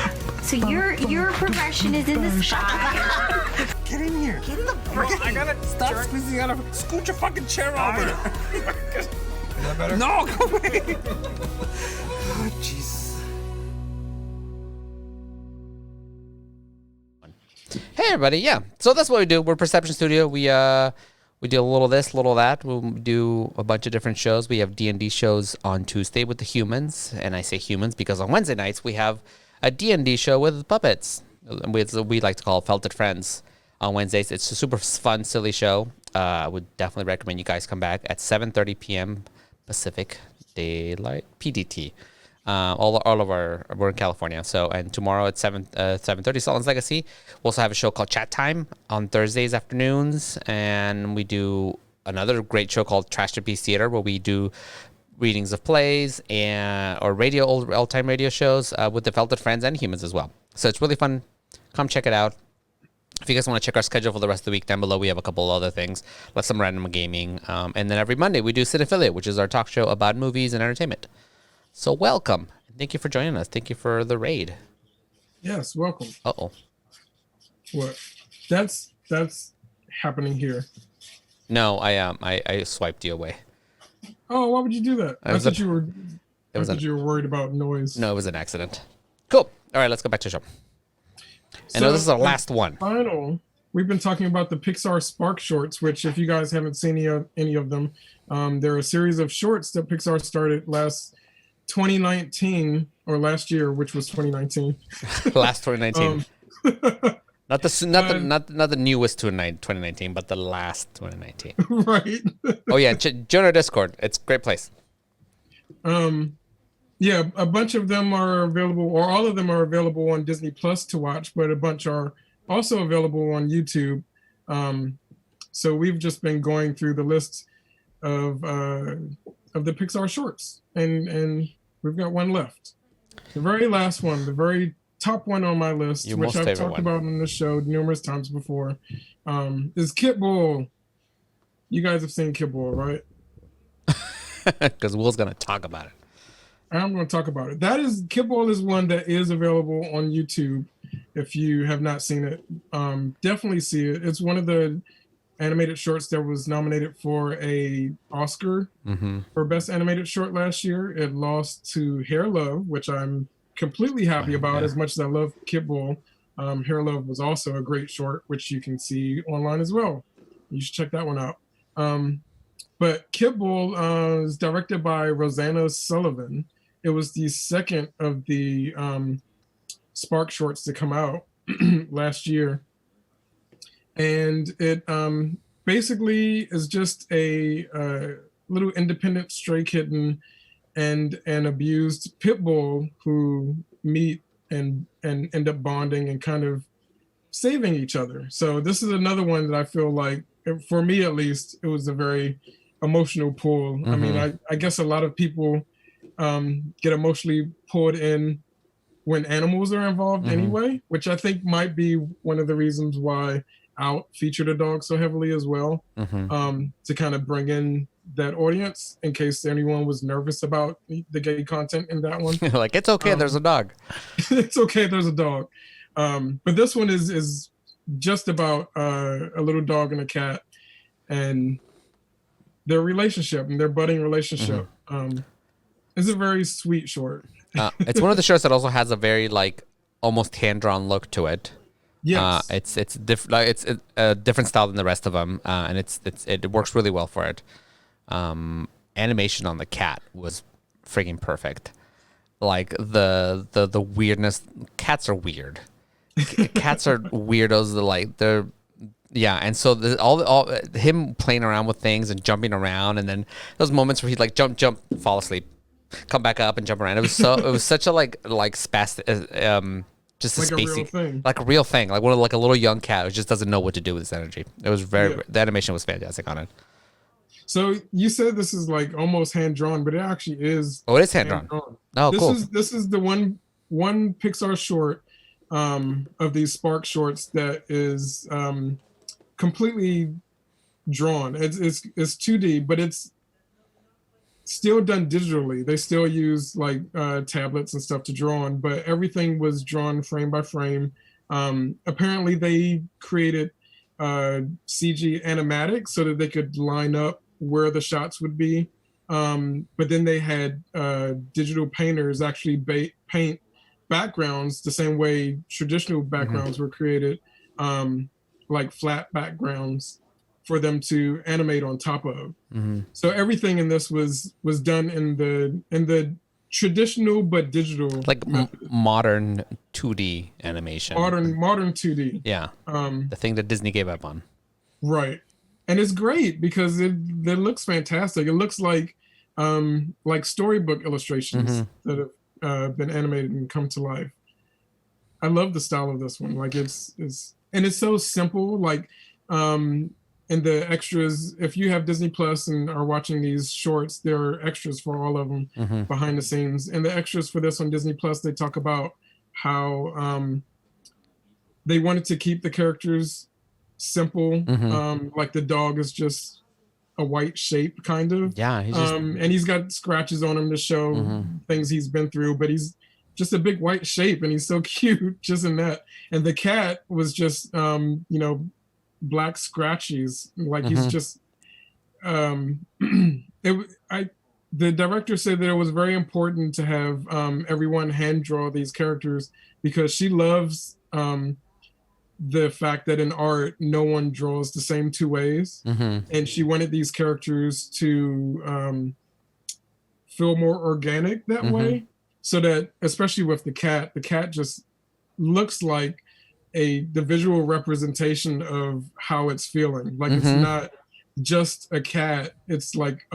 So your progression is in the sky. Get in here. Get in the brain. I gotta stop squeezing. You gotta scoot your fucking chair over. Is that better? No, go away. Oh, jeez. Hey everybody, yeah. So that's what we do. We're Perception Studio. We do a little this, a little that. We'll do a bunch of different shows. We have D&D shows on Tuesday with the humans, and I say humans because on Wednesday nights we have a D&D show with puppets. We like to call it Felted Friends. On Wednesdays, it's a super fun, silly show. I would definitely recommend you guys come back at 7:30 p.m. Pacific Daylight PDT. All of we're in California. So, and tomorrow at 7:30 Sultan's Legacy. We also have a show called Chat Time on Thursdays afternoons, and we do another great show called Trash to Peace Theater, where we do readings of plays or old time radio shows with the Felted Friends and humans as well. So it's really fun. Come check it out. If you guys want to check our schedule for the rest of the week, down below we have a couple other things, like some random gaming, and then every Monday we do Cinephilia, which is our talk show about movies and entertainment. So welcome. Thank you for joining us. Thank you for the raid. Yes, welcome. Uh-oh. What? That's happening here. No, I swiped you away. Oh, why would you do that? I thought you were worried about noise. No, it was an accident. Cool. All right, let's go back to the show. I know this is our last one. Final. We've been talking about the Pixar SparkShorts, which, if you guys haven't seen any of them, they're a series of shorts that Pixar started last 2019 or last year, which was 2019. Last 2019. Not the newest 2019, but the last 2019. Right. Oh yeah, join our Discord. It's a great place. Yeah, a bunch of them are available, or all of them are available on Disney Plus to watch, but a bunch are also available on YouTube. So we've just been going through the list of the Pixar shorts, and we've got one left. The very last one, the very top one on my list, which I've talked about on the show numerous times before, is Kit Bull. You guys have seen Kit Bull, right? Because Will's gonna talk about it. I'm going to talk about it. Kit Bull is one that is available on YouTube. If you have not seen it, definitely see it. It's one of the animated shorts that was nominated for a Oscar for Best Animated Short last year. It lost to Hair Love, which I'm completely happy about, as much as I love Kit Bull. Hair Love was also a great short, which you can see online as well. You should check that one out. But Kit Bull is directed by Rosanna Sullivan. It was the second of the Spark Shorts to come out last year. And it basically is just a little independent stray kitten and an abused pit bull who meet and end up bonding and kind of saving each other. So this is another one that I feel like, for me at least, it was a very emotional pull. I mean, I guess a lot of people get emotionally pulled in when animals are involved anyway, which I think might be one of the reasons why Out featured a dog so heavily as well, to kind of bring in that audience in case anyone was nervous about the gay content in that one. Like, it's okay, there's a dog. It's okay, there's a dog. But this one is just about a little dog and a cat and their relationship and their budding relationship. It's a very sweet short. It's one of the shorts that also has a very like almost hand-drawn look to it. Yes. It's different. Like, it's a different style than the rest of them, and it works really well for it. Animation on the cat was freaking perfect. Like the weirdness. Cats are weird. Cats are weirdos. And so all him playing around with things and jumping around, and then those moments where he'd like jump, fall asleep, come back up and jump around. It was such a like spastic. Just a like spacey, a real thing. Like a real thing, like a little young cat who just doesn't know what to do with his energy. It was the animation was fantastic on it. So you said this is like almost hand drawn, but it actually is. Oh, it is hand drawn. Oh, cool. This is the one Pixar short of these Spark shorts that is completely drawn. It's 2D, but it's still done digitally. They still use like tablets and stuff to draw on, but everything was drawn frame by frame. Apparently they created CG animatics so that they could line up where the shots would be. But then they had digital painters actually paint backgrounds the same way traditional backgrounds were created, like flat backgrounds for them to animate on top of. So everything in this was done in the traditional but digital, like modern 2D animation. Modern 2D. Yeah. The thing that Disney gave up on. Right. And it's great because it looks fantastic. It looks like storybook illustrations that have been animated and come to life. I love the style of this one. Like it's so simple. Like and the extras, if you have Disney Plus and are watching these shorts, there are extras for all of them behind the scenes. And the extras for this on Disney Plus, they talk about how they wanted to keep the characters simple. Like the dog is just a white shape, kind of. Yeah. And he's got scratches on him to show things he's been through, but he's just a big white shape and he's so cute just in that. And the cat was just, black scratchies, like he's just the director said that it was very important to have everyone hand draw these characters because she loves the fact that in art no one draws the same two ways, and she wanted these characters to feel more organic that way, so that especially with the cat just looks like the visual representation of how it's feeling. Like it's not just a cat, it's like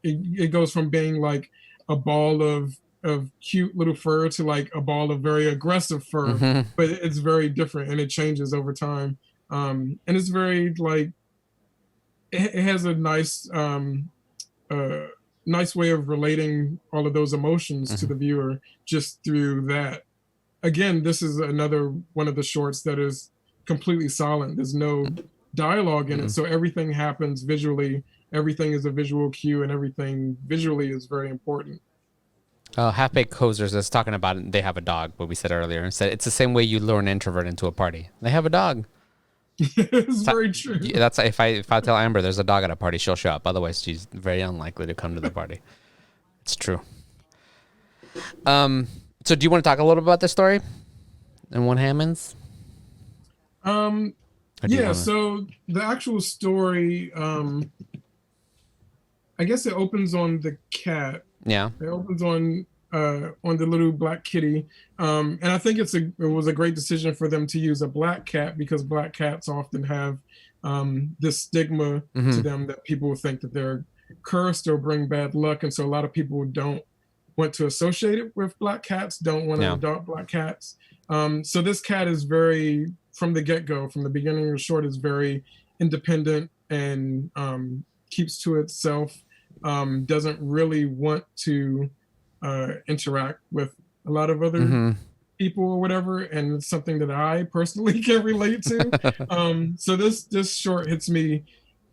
it goes from being like a ball of cute little fur to like a ball of very aggressive fur, but it's very different and it changes over time. And it's very like it has a nice nice way of relating all of those emotions to the viewer just through that. Again, this is another one of the shorts that is completely silent. There's no dialogue in it, so everything happens visually. Everything is a visual cue, and everything visually is very important. Half-Baked Hosers is talking about it. They have a dog, what we said earlier. And said it's the same way you lure an introvert into a party. They have a dog. It's very true. That's if I tell Amber there's a dog at a party, she'll show up. Otherwise, she's very unlikely to come to the party. It's true. So do you want to talk a little bit about this story and what happens? So the actual story, I guess it opens on the cat. Yeah. It opens on the little black kitty. And I think it was a great decision for them to use a black cat, because black cats often have this stigma to them that people think that they're cursed or bring bad luck. And so a lot of people don't want to associate it with black cats, don't want to adopt black cats. So this cat is very, from the get-go, from the beginning of the short, is very independent and keeps to itself, doesn't really want to interact with a lot of other people or whatever, and it's something that I personally can relate to. So this short hits me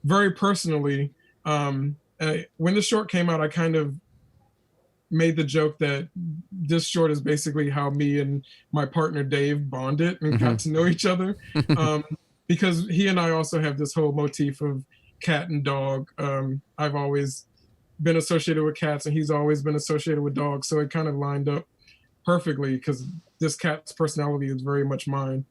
very personally. When the short came out, I kind of made the joke that this short is basically how me and my partner Dave bonded and got to know each other, because he and I also have this whole motif of cat and dog. I've always been associated with cats and he's always been associated with dogs, so it kind of lined up perfectly because this cat's personality is very much mine.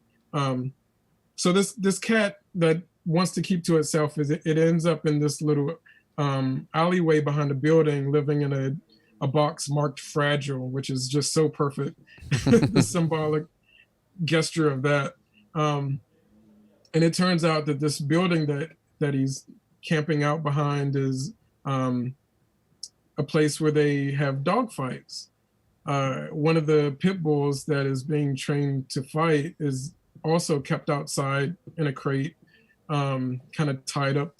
So this cat that wants to keep to itself, it ends up in this little alleyway behind a building, living in a box marked fragile, which is just so perfect. The symbolic gesture of that. And it turns out that this building that he's camping out behind is a place where they have dog fights. One of the pit bulls that is being trained to fight is also kept outside in a crate, kind of tied up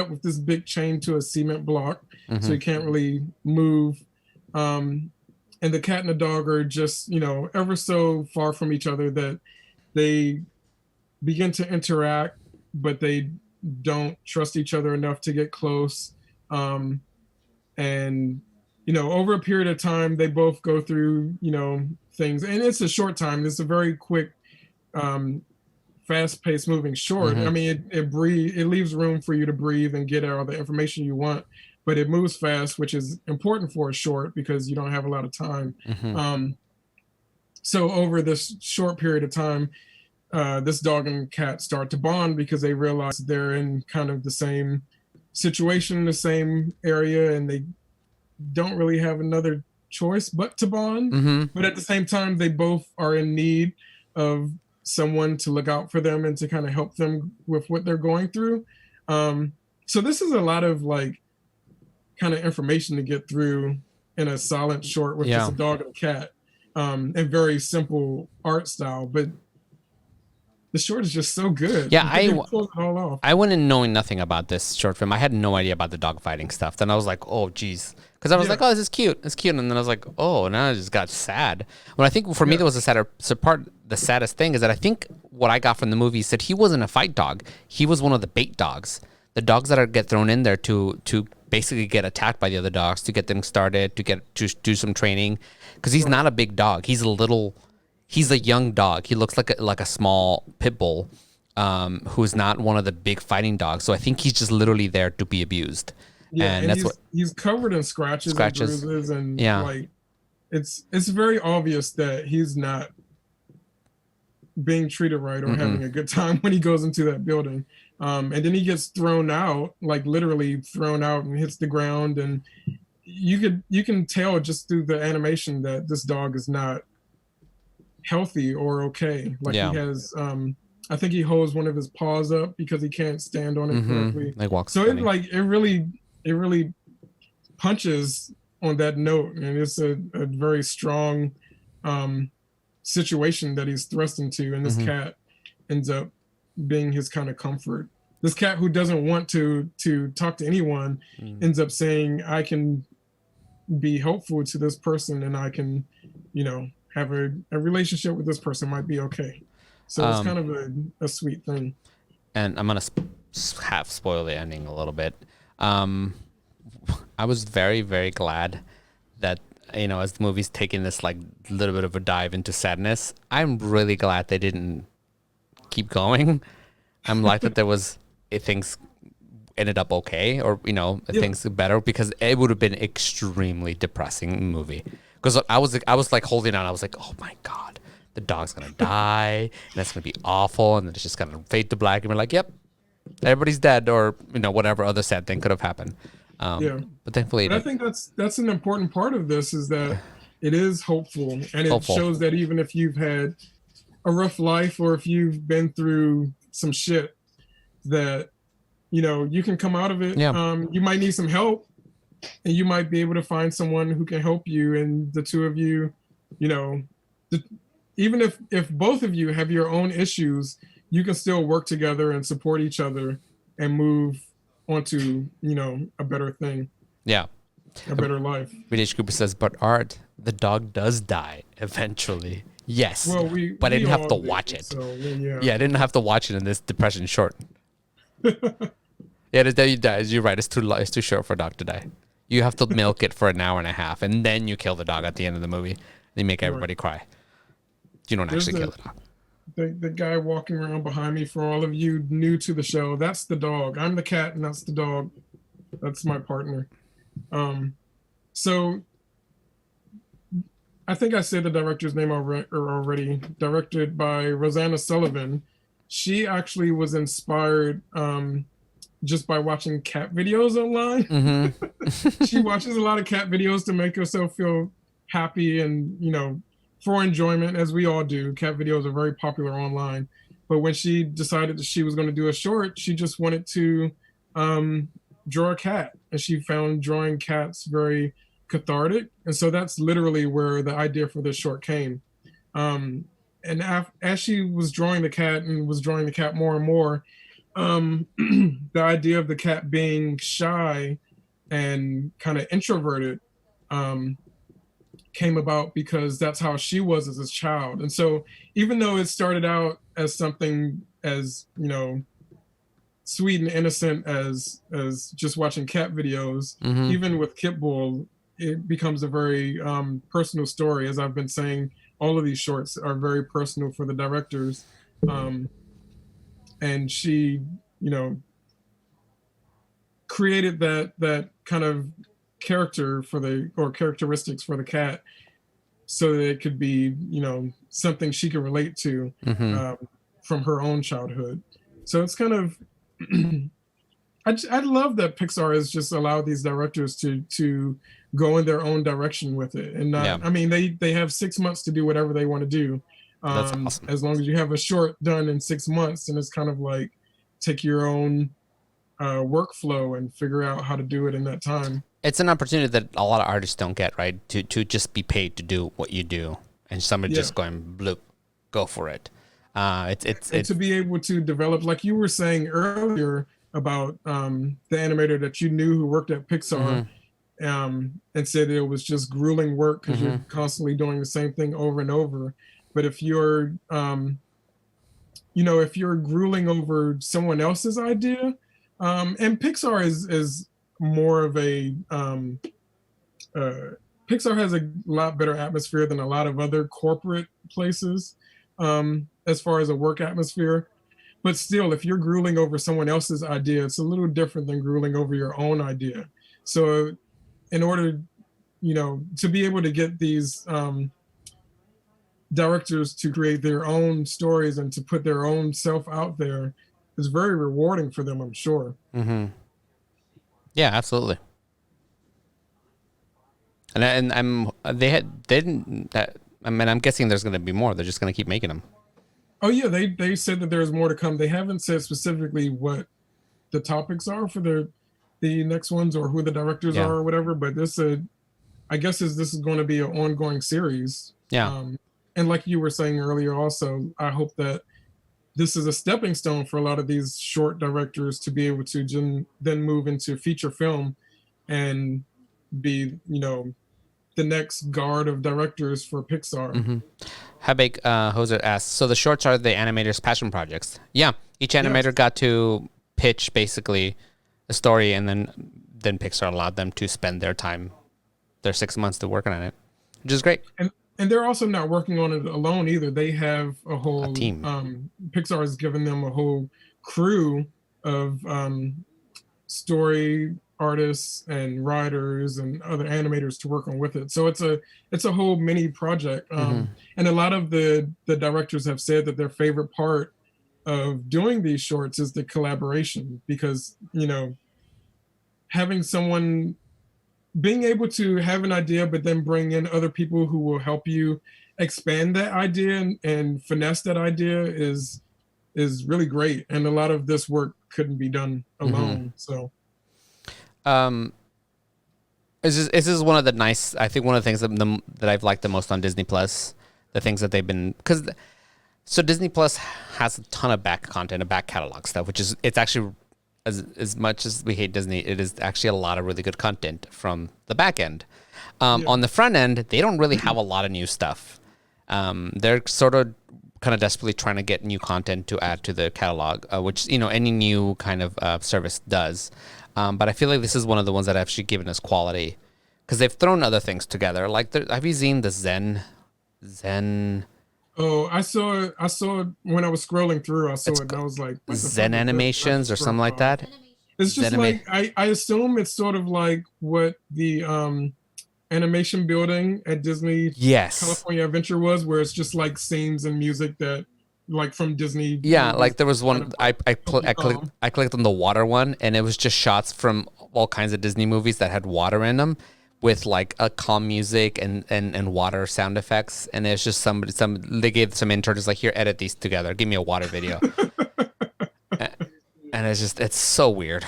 with this big chain to a cement block, so he can't really move. And the cat and the dog are just, ever so far from each other that they begin to interact, but they don't trust each other enough to get close. And, over a period of time, they both go through, things. And it's a short time. It's a very quick, fast-paced moving short. I mean, it leaves room for you to breathe and get all the information you want, but it moves fast, which is important for a short because you don't have a lot of time. So over this short period of time, this dog and cat start to bond because they realize they're in kind of the same situation, the same area, and they don't really have another choice but to bond. But at the same time, they both are in need of someone to look out for them and to kind of help them with what they're going through. So this is a lot of kind of information to get through in a silent short with just a dog and a cat, and very simple art style, but the short is just so good. Yeah, I went in knowing nothing about this short film. I had no idea about the dog fighting stuff. Then I was like, oh, geez. Because I was like, oh, this is cute. It's cute. And then I was like, oh, now I just got sad. Well, I think for me, there was the saddest thing is that I think what I got from the movie is that he wasn't a fight dog. He was one of the bait dogs. The dogs that get thrown in there to basically get attacked by the other dogs, to get them started, to do some training. Because he's not a big dog. He's a young dog. He looks like a small pit bull, who's not one of the big fighting dogs. So I think he's just literally there to be abused. Yeah, and that's he's covered in scratches and bruises, and it's very obvious that he's not being treated right or having a good time when he goes into that building. And then he gets thrown out, like literally thrown out, and hits the ground. And you can tell just through the animation that this dog is not healthy or okay. Like he has, I think he holds one of his paws up because he can't stand on it correctly. Like walks so funny. it really punches on that note, and it's a very strong situation that he's thrust into, and this cat ends up being his kind of comfort. This cat who doesn't want to talk to anyone ends up saying, I can be helpful to this person, and I can, have a relationship with this person, might be okay. So it's kind of a sweet thing. And I'm gonna half spoil the ending a little bit. I was very, very glad that, as the movie's taking this like little bit of a dive into sadness, I'm really glad they didn't keep going. I'm like that things ended up okay, or things better, because it would have been extremely depressing movie. Because I was like holding on. I was like, oh my god, the dog's gonna die, and that's gonna be awful, and then it's just gonna fade to black, and we're like, yep, everybody's dead, or whatever other sad thing could have happened. But thankfully, I think that's an important part of this, is that it is hopeful, and it shows that even if you've had a rough life, or if you've been through some shit, that you can come out of it. You might need some help, and you might be able to find someone who can help you, and the two of you, even if both of you have your own issues, you can still work together and support each other and move onto a better thing. A better life. Vintage Cooper says, but Art, the dog does die eventually. Yes, well, but I didn't have to watch it. So, I didn't have to watch it in this depression short. The day he dies, you're right, it's too short for a dog to die. You have to milk it for an hour and a half, and then you kill the dog at the end of the movie. They make everybody cry. You don't actually kill the dog. The guy walking around behind me, for all of you new to the show, that's the dog. I'm the cat, and that's the dog. That's my partner. So I think I said the director's name already. Directed by Rosanna Sullivan. She actually was inspired just by watching cat videos online. She watches a lot of cat videos to make herself feel happy and, for enjoyment, as we all do. Cat videos are very popular online. But when she decided that she was going to do a short, she just wanted to draw a cat. And she found drawing cats very cathartic. And so that's literally where the idea for this short came. And as she was drawing the cat and was drawing the cat more and more, the idea of the cat being shy and kind of introverted came about because that's how she was as a child. And so even though it started out as something as, sweet and innocent as just watching cat videos, even with Kitbull, it becomes a very personal story. As I've been saying, all of these shorts are very personal for the directors. And she, created that kind of character characteristics for the cat, so that it could be, something she could relate to from her own childhood. So it's kind of, I love that Pixar has just allowed these directors to go in their own direction with it, and not. I mean, they have 6 months to do whatever they want to do. That's awesome. As long as you have a short done in 6 months, and it's kind of like take your own workflow and figure out how to do it in that time. It's an opportunity that a lot of artists don't get, right? To just be paid to do what you do, and somebody just going bloop, go for it. It's to be able to develop, like you were saying earlier about the animator that you knew who worked at Pixar, and said it was just grueling work because you're constantly doing the same thing over and over. But if you're, if you're grueling over someone else's idea, and Pixar is more of a, Pixar has a lot better atmosphere than a lot of other corporate places, as far as a work atmosphere. But still, if you're grueling over someone else's idea, it's a little different than grueling over your own idea. So in order, to be able to get these, directors to create their own stories and to put their own self out there is very rewarding for them, I'm sure. Mm-hmm. Yeah, absolutely. And they didn't. I mean, I'm guessing there's going to be more. They're just going to keep making them. Oh yeah, they said that there's more to come. They haven't said specifically what the topics are for the next ones or who the directors are or whatever. But I guess this is going to be an ongoing series. Yeah. And like you were saying earlier, also, I hope that this is a stepping stone for a lot of these short directors to be able to then move into feature film and be, the next guard of directors for Pixar. Mm-hmm. Habek Hoser asks, so the shorts are the animators' passion projects? Yeah. Each animator got to pitch basically a story, and then Pixar allowed them to spend their time, their 6 months to working on it, which is great. And they're also not working on it alone either. They have a whole team. Pixar has given them a whole crew of story artists and writers and other animators to work on with it. So it's a whole mini project. And a lot of the directors have said that their favorite part of doing these shorts is the collaboration, because having someone being able to have an idea, but then bring in other people who will help you expand that idea and finesse that idea is really great. And a lot of this work couldn't be done alone. So, this is one of the nice, I think one of the things that I've liked the most on Disney Plus, the things that they've been, so Disney Plus has a ton of back content, a back catalog stuff, it's actually, as much as we hate Disney, it is actually a lot of really good content from the back end. On the front end, they don't really have a lot of new stuff. They're sort of kind of desperately trying to get new content to add to the catalog, which any new kind of service does. But I feel like this is one of the ones that have actually given us quality, because they've thrown other things together. Like, have you seen the Zen? Oh, I saw it when I was scrolling through. I saw it and I was like, Zen Animations or something like that. It's just like, I assume it's sort of like what the animation building at Disney California Adventure was, where it's just like scenes and music that like from Disney. Yeah, like there was one I clicked on the water one, and it was just shots from all kinds of Disney movies that had water in them, with like a calm music and water sound effects. And it's just they gave some interns like, here, edit these together, give me a water video. And it's so weird.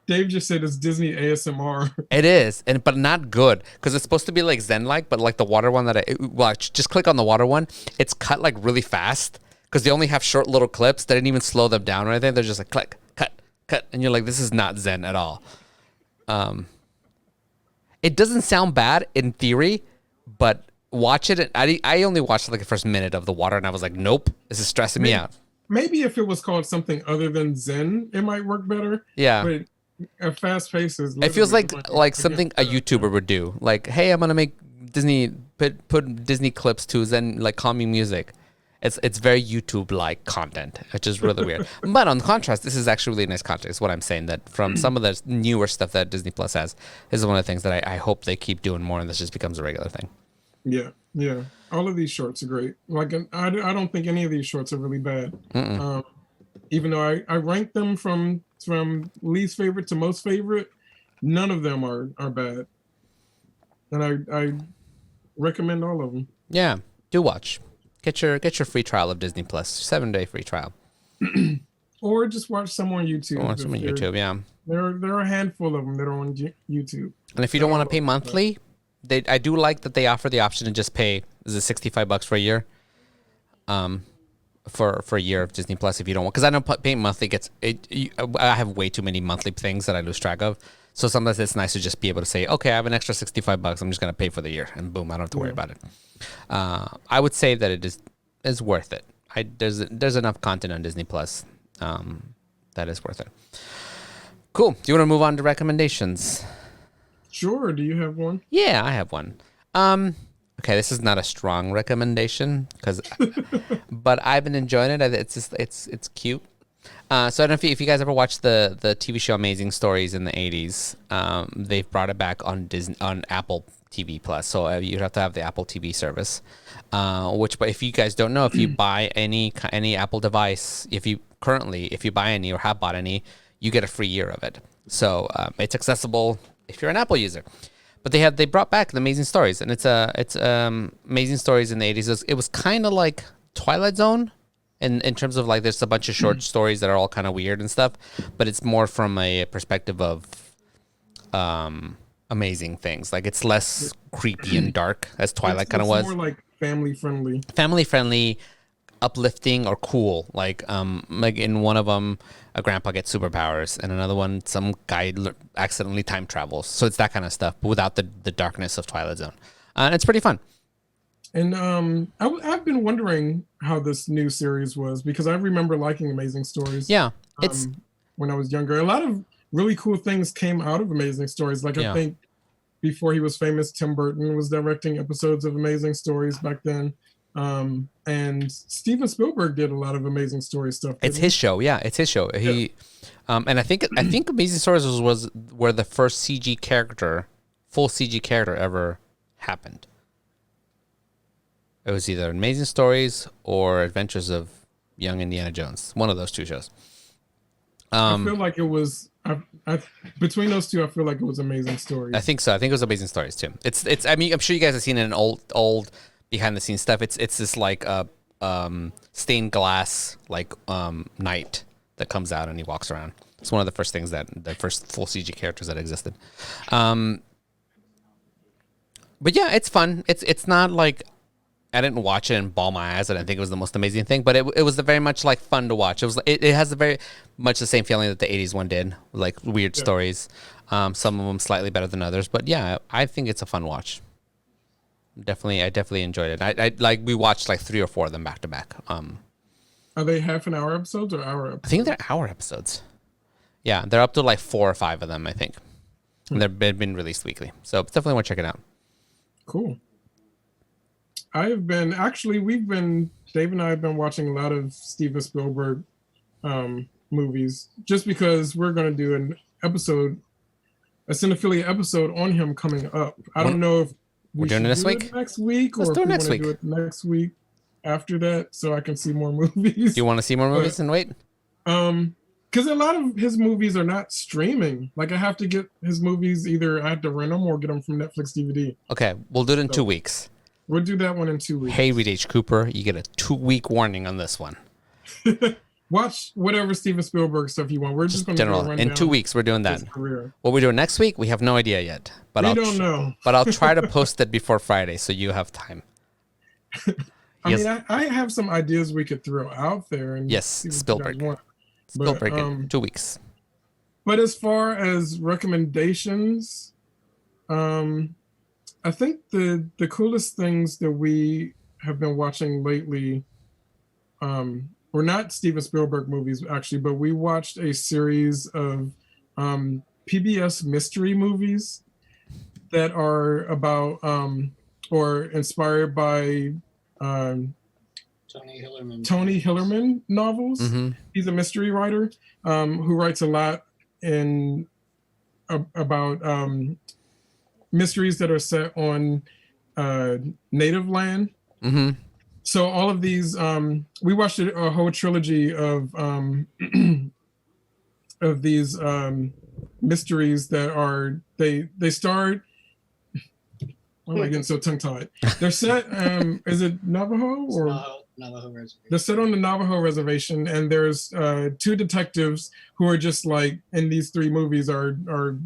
Dave just said it's Disney ASMR. It is, but not good, because it's supposed to be like Zen-like, but like the water one that just click on the water one. It's cut like really fast, because they only have short little clips. They didn't even slow them down or anything. They're just like click, cut, and you're like, this is not Zen at all. It doesn't sound bad in theory, but watch it. I only watched like the first minute of the water, and I was like, nope, this is stressing me out. Maybe if it was called something other than Zen, it might work better. Yeah. But at fast paces, it feels like something a YouTuber would do. Like, hey, I'm gonna make put Disney clips to Zen, like calming music. It's very YouTube-like content, which is really weird. But on contrast, this is actually really nice content. Is what I'm saying. That from some of the newer stuff that Disney Plus has, this is one of the things that I hope they keep doing more, and this just becomes a regular thing. Yeah. All of these shorts are great. Like, I don't think any of these shorts are really bad. Even though I rank them from least favorite to most favorite, none of them are bad. And I recommend all of them. Yeah, do watch. Get your free trial of Disney Plus, 7-day free trial. Or just watch some on YouTube. Yeah. There are a handful of them that are on YouTube. And if you don't want to pay monthly, I do like that they offer the option to just pay, is it $65 for a year? For a year of Disney Plus, if you don't want, because I know paying monthly I have way too many monthly things that I lose track of. So sometimes it's nice to just be able to say, okay, I have an extra $65. I'm just going to pay for the year, and boom, I don't have to worry about it. I would say that it is worth it. There's enough content on Disney Plus that is worth it. Cool. Do you want to move on to recommendations? Sure. Do you have one? Yeah, I have one. Okay, this is not a strong recommendation, but I've been enjoying it. It's cute. So I don't know if you guys ever watched the TV show Amazing Stories in the 80s. They've brought it back on Apple TV Plus. So you'd have to have the Apple TV service. But if you guys don't know, if you buy any Apple device, if you buy any or have bought any, you get a free year of it. So it's accessible if you're an Apple user. But they brought back the Amazing Stories, and it's Amazing Stories in the 80s. It was kind of like Twilight Zone, in terms of like there's a bunch of short stories that are all kind of weird and stuff, but it's more from a perspective of amazing things. Like it's less creepy and dark as Twilight kind of was. More like family friendly, uplifting or cool. Like in one of them, a grandpa gets superpowers, and another one, some guy accidentally time travels. So it's that kind of stuff, but without the darkness of Twilight Zone. And it's pretty fun. And I've been wondering how this new series was, because I remember liking Amazing Stories. Yeah, it's when I was younger. A lot of really cool things came out of Amazing Stories. Like I think before he was famous, Tim Burton was directing episodes of Amazing Stories back then. And Steven Spielberg did a lot of Amazing Story stuff. It's his show. Yeah, it's his show. He, and I think Amazing Stories was where the first full CG character ever happened. It was either Amazing Stories or Adventures of Young Indiana Jones. One of those two shows. I feel like it was between those two. I feel like it was Amazing Stories. I think so. I think it was Amazing Stories too. It's. I mean, I'm sure you guys have seen it in old behind the scenes stuff. It's this like stained glass like knight that comes out and he walks around. It's one of the first things the first full CG characters that existed. But yeah, it's fun. It's not like. I didn't watch it and bawl my eyes. I didn't think it was the most amazing thing, but it was very much like fun to watch. It has a very much the same feeling that the 80s one did, like weird stories. Some of them slightly better than others, but yeah, I think it's a fun watch. I definitely enjoyed it. I like we watched like 3 or 4 of them back to back. Are they half-an-hour episodes or hour episodes? I think they're hour episodes. Yeah, they're up to like 4 or 5 of them, I think. And they've been released weekly, so definitely want to check it out. Cool. Dave and I have been watching a lot of Steven Spielberg movies, just because we're going to do a Cinephilia episode on him coming up. I don't know if we're doing it this week? Next week, or if we want to do it next week after that, so I can see more movies. Do you want to see more movies and wait? Because a lot of his movies are not streaming. Like I have to get his movies, either I have to rent them or get them from Netflix DVD. Okay, we'll do it in 2 weeks. We'll do that one in 2 weeks. Hey, Reed H. Cooper, you get a 2-week warning on this one. Watch whatever Steven Spielberg stuff you want. We're just going to general. In 2 weeks, we're doing that. What we're doing next week, we have no idea yet. But we don't know. But I'll try to post it before Friday, so you have time. I have some ideas we could throw out there. And yes, Spielberg. Spielberg in 2 weeks. But as far as recommendations, I think the coolest things that we have been watching lately were not Steven Spielberg movies, actually, but we watched a series of PBS mystery movies that are about or inspired by Tony Hillerman novels. Mm-hmm. He's a mystery writer who writes a lot about mysteries that are set on native land. Mm-hmm. So all of these, we watched a whole trilogy of these mysteries that are they start. Why am I getting so tongue-tied? They're set. Is it Navajo or Navajo Reservation? They're set on the Navajo reservation, and there's 2 detectives who are just like in these 3 movies are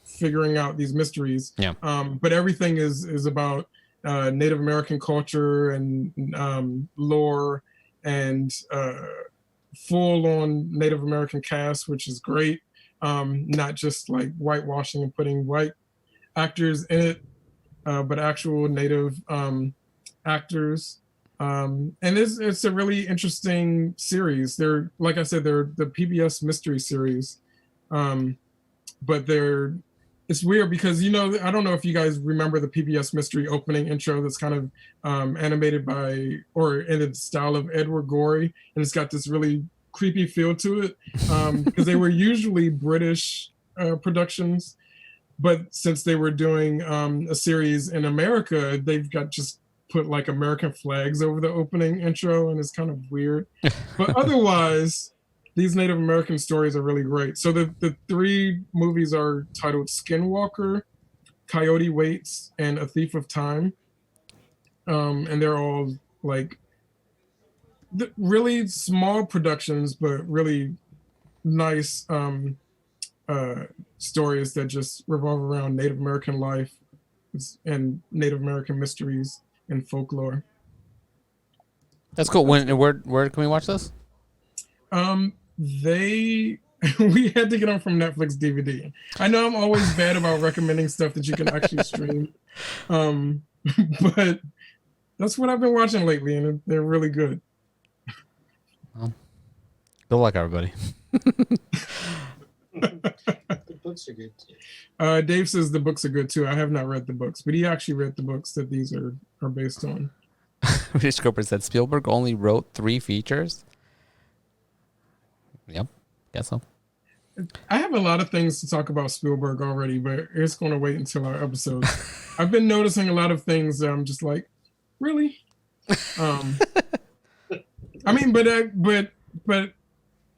figuring out these mysteries. Yeah. But everything is about Native American culture and lore and full-on Native American cast, which is great. Not just like whitewashing and putting white actors in it, but actual Native actors. And it's a really interesting series. They're, like I said, they're the PBS mystery series, but it's weird because, I don't know if you guys remember the PBS mystery opening intro that's kind of animated by, or in the style of Edward Gorey. And it's got this really creepy feel to it, because they were usually British productions, but since they were doing a series in America, they've got just put like American flags over the opening intro, and it's kind of weird. But otherwise, these Native American stories are really great. So the 3 movies are titled Skinwalker, Coyote Waits, and A Thief of Time. And they're all like really small productions, but really nice stories that just revolve around Native American life and Native American mysteries and folklore. That's cool. Where can we watch this? We had to get them from Netflix DVD. I know I'm always bad about recommending stuff that you can actually stream, but that's what I've been watching lately, and they're really good. Well, good luck, everybody. The books are good too. Dave says the books are good too. I have not read the books, but he actually read the books that these are based on. Rich Cooper said Spielberg only wrote 3 features. Yep, guess so. I have a lot of things to talk about Spielberg already, but it's going to wait until our episodes. I've been noticing a lot of things that I'm just like, really? I mean, but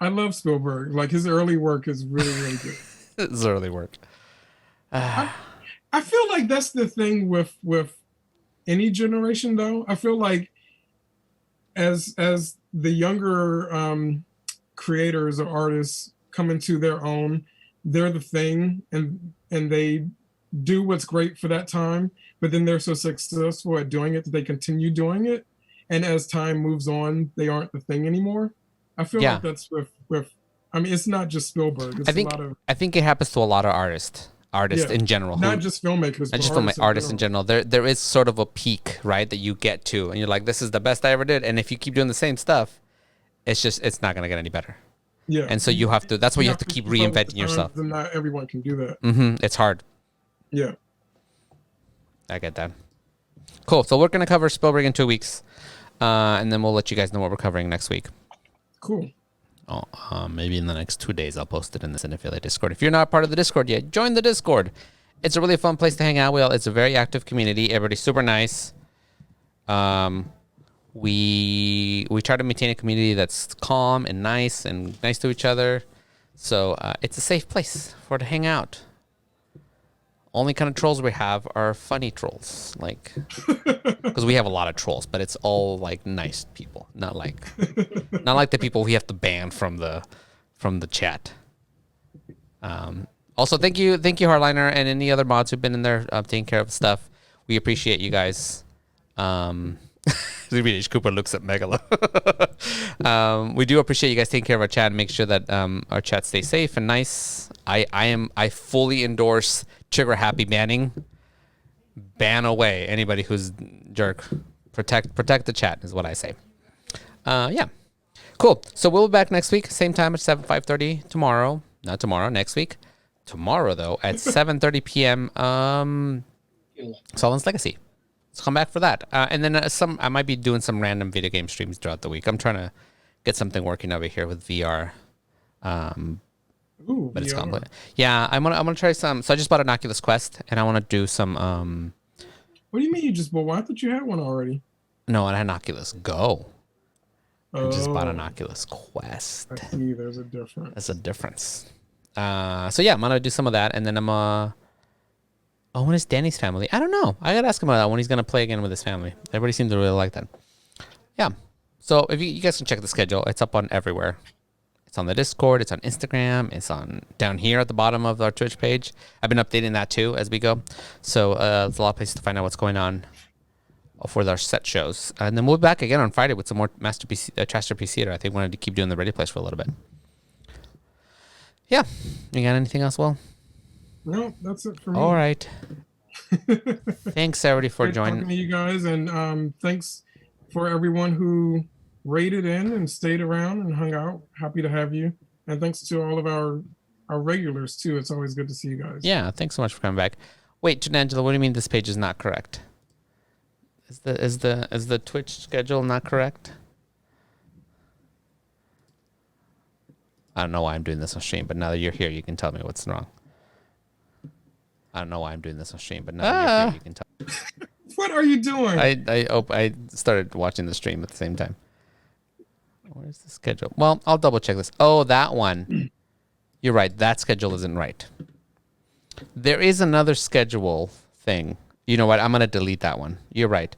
I love Spielberg. Like his early work is really, really good. His early work. I feel like that's the thing with any generation, though. I feel like as the younger creators or artists come into their own, they're the thing, and they do what's great for that time, but then they're so successful at doing it that they continue doing it, and as time moves on, they aren't the thing anymore. I feel like that's with I mean, it's not just Spielberg. It's I think it happens to a lot of artists in general. Not just filmmakers, not just artists in general. There is sort of a peak, right, that you get to, and you're like, this is the best I ever did, and if you keep doing the same stuff, it's not gonna get any better. Yeah. And so you have to. That's why you have to keep reinventing yourself. And not everyone can do that. It's hard. Yeah. I get that. Cool. So we're gonna cover Spielberg in 2 weeks, and then we'll let you guys know what we're covering next week. Cool. Maybe in the next 2 days I'll post it in the Cinephilia Discord. If you're not part of the Discord yet, join the Discord. It's a really fun place to hang out. It's a very active community. Everybody's super nice. We try to maintain a community that's calm and nice to each other. So it's a safe place to hang out. Only kind of trolls we have are funny trolls, like because we have a lot of trolls, but it's all like nice people, not like the people we have to ban from the chat. Also, thank you, Hardliner, and any other mods who've been in there taking care of stuff. We appreciate you guys. Cooper looks at Megalo. We do appreciate you guys taking care of our chat and make sure that our chat stays safe and nice. I fully endorse trigger happy banning. Ban away anybody who's jerk. Protect the chat is what I say. Yeah. Cool. So we'll be back next week, same time at 5:30 tomorrow. Not tomorrow, next week. Tomorrow though at 7:30 p.m. Solon's Legacy. Let's come back for that. And then I might be doing some random video game streams throughout the week. I'm trying to get something working over here with VR. But it's complicated. Yeah, I'm gonna try some. So I just bought an Oculus Quest, and I want to do some. What do you mean you just bought one? I thought you had one already. No, I had an Oculus Go. I just bought an Oculus Quest. I see. There's a difference. There's a difference. So yeah, I'm gonna do some of that, and then I'm Oh, when is Danny's family? I don't know. I gotta ask him about that when he's gonna play again with his family. Everybody seems to really like that. Yeah. So if you guys can check the schedule, it's up on everywhere. It's on the Discord. It's on Instagram. It's on down here at the bottom of our Twitch page. I've been updating that too as we go. So there's a lot of places to find out what's going on for our set shows. And then we'll be back again on Friday with some more Masterpiece Theater. I think we wanted to keep doing the Ready Place for a little bit. Yeah. You got anything else, Will? No, that's it for me. All right. Thanks, everybody, for joining. Talking to you guys, and thanks for everyone who raided in and stayed around and hung out. Happy to have you, and thanks to all of our regulars too. It's always good to see you guys. Yeah, thanks so much for coming back. Wait, Janangela, what do you mean this page is not correct? Is the Twitch schedule not correct? I don't know why I'm doing this on stream, but now that you're here, you can tell me what's wrong. I don't know why I'm doing this on stream, but now that you're here, you can tell. What are you doing? I started watching the stream at the same time. Where's the schedule? Well, I'll double check this. Oh, that one. You're right. That schedule isn't right. There is another schedule thing. You know what? I'm going to delete that one. You're right.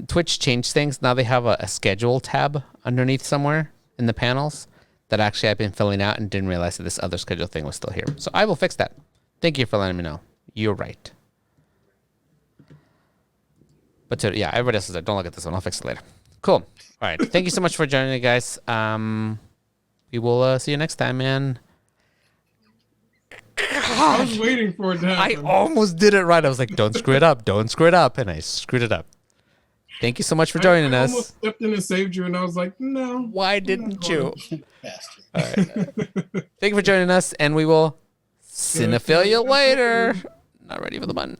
Twitch changed things. Now they have a schedule tab underneath somewhere in the panels that actually I've been filling out and didn't realize that this other schedule thing was still here. So I will fix that. Thank you for letting me know. You're right. But yeah, everybody else is there. Don't look at this one. I'll fix it later. Cool. All right. Thank you so much for joining me, guys. We will see you next time, man. I was waiting for it to happen. I almost did it right. I was like, don't screw it up. Don't screw it up. And I screwed it up. Thank you so much for joining us. I almost stepped in and saved you, and I was like, no. Why didn't you? All right. Thank you for joining us, and we will Cinephilia later. Not ready for the button.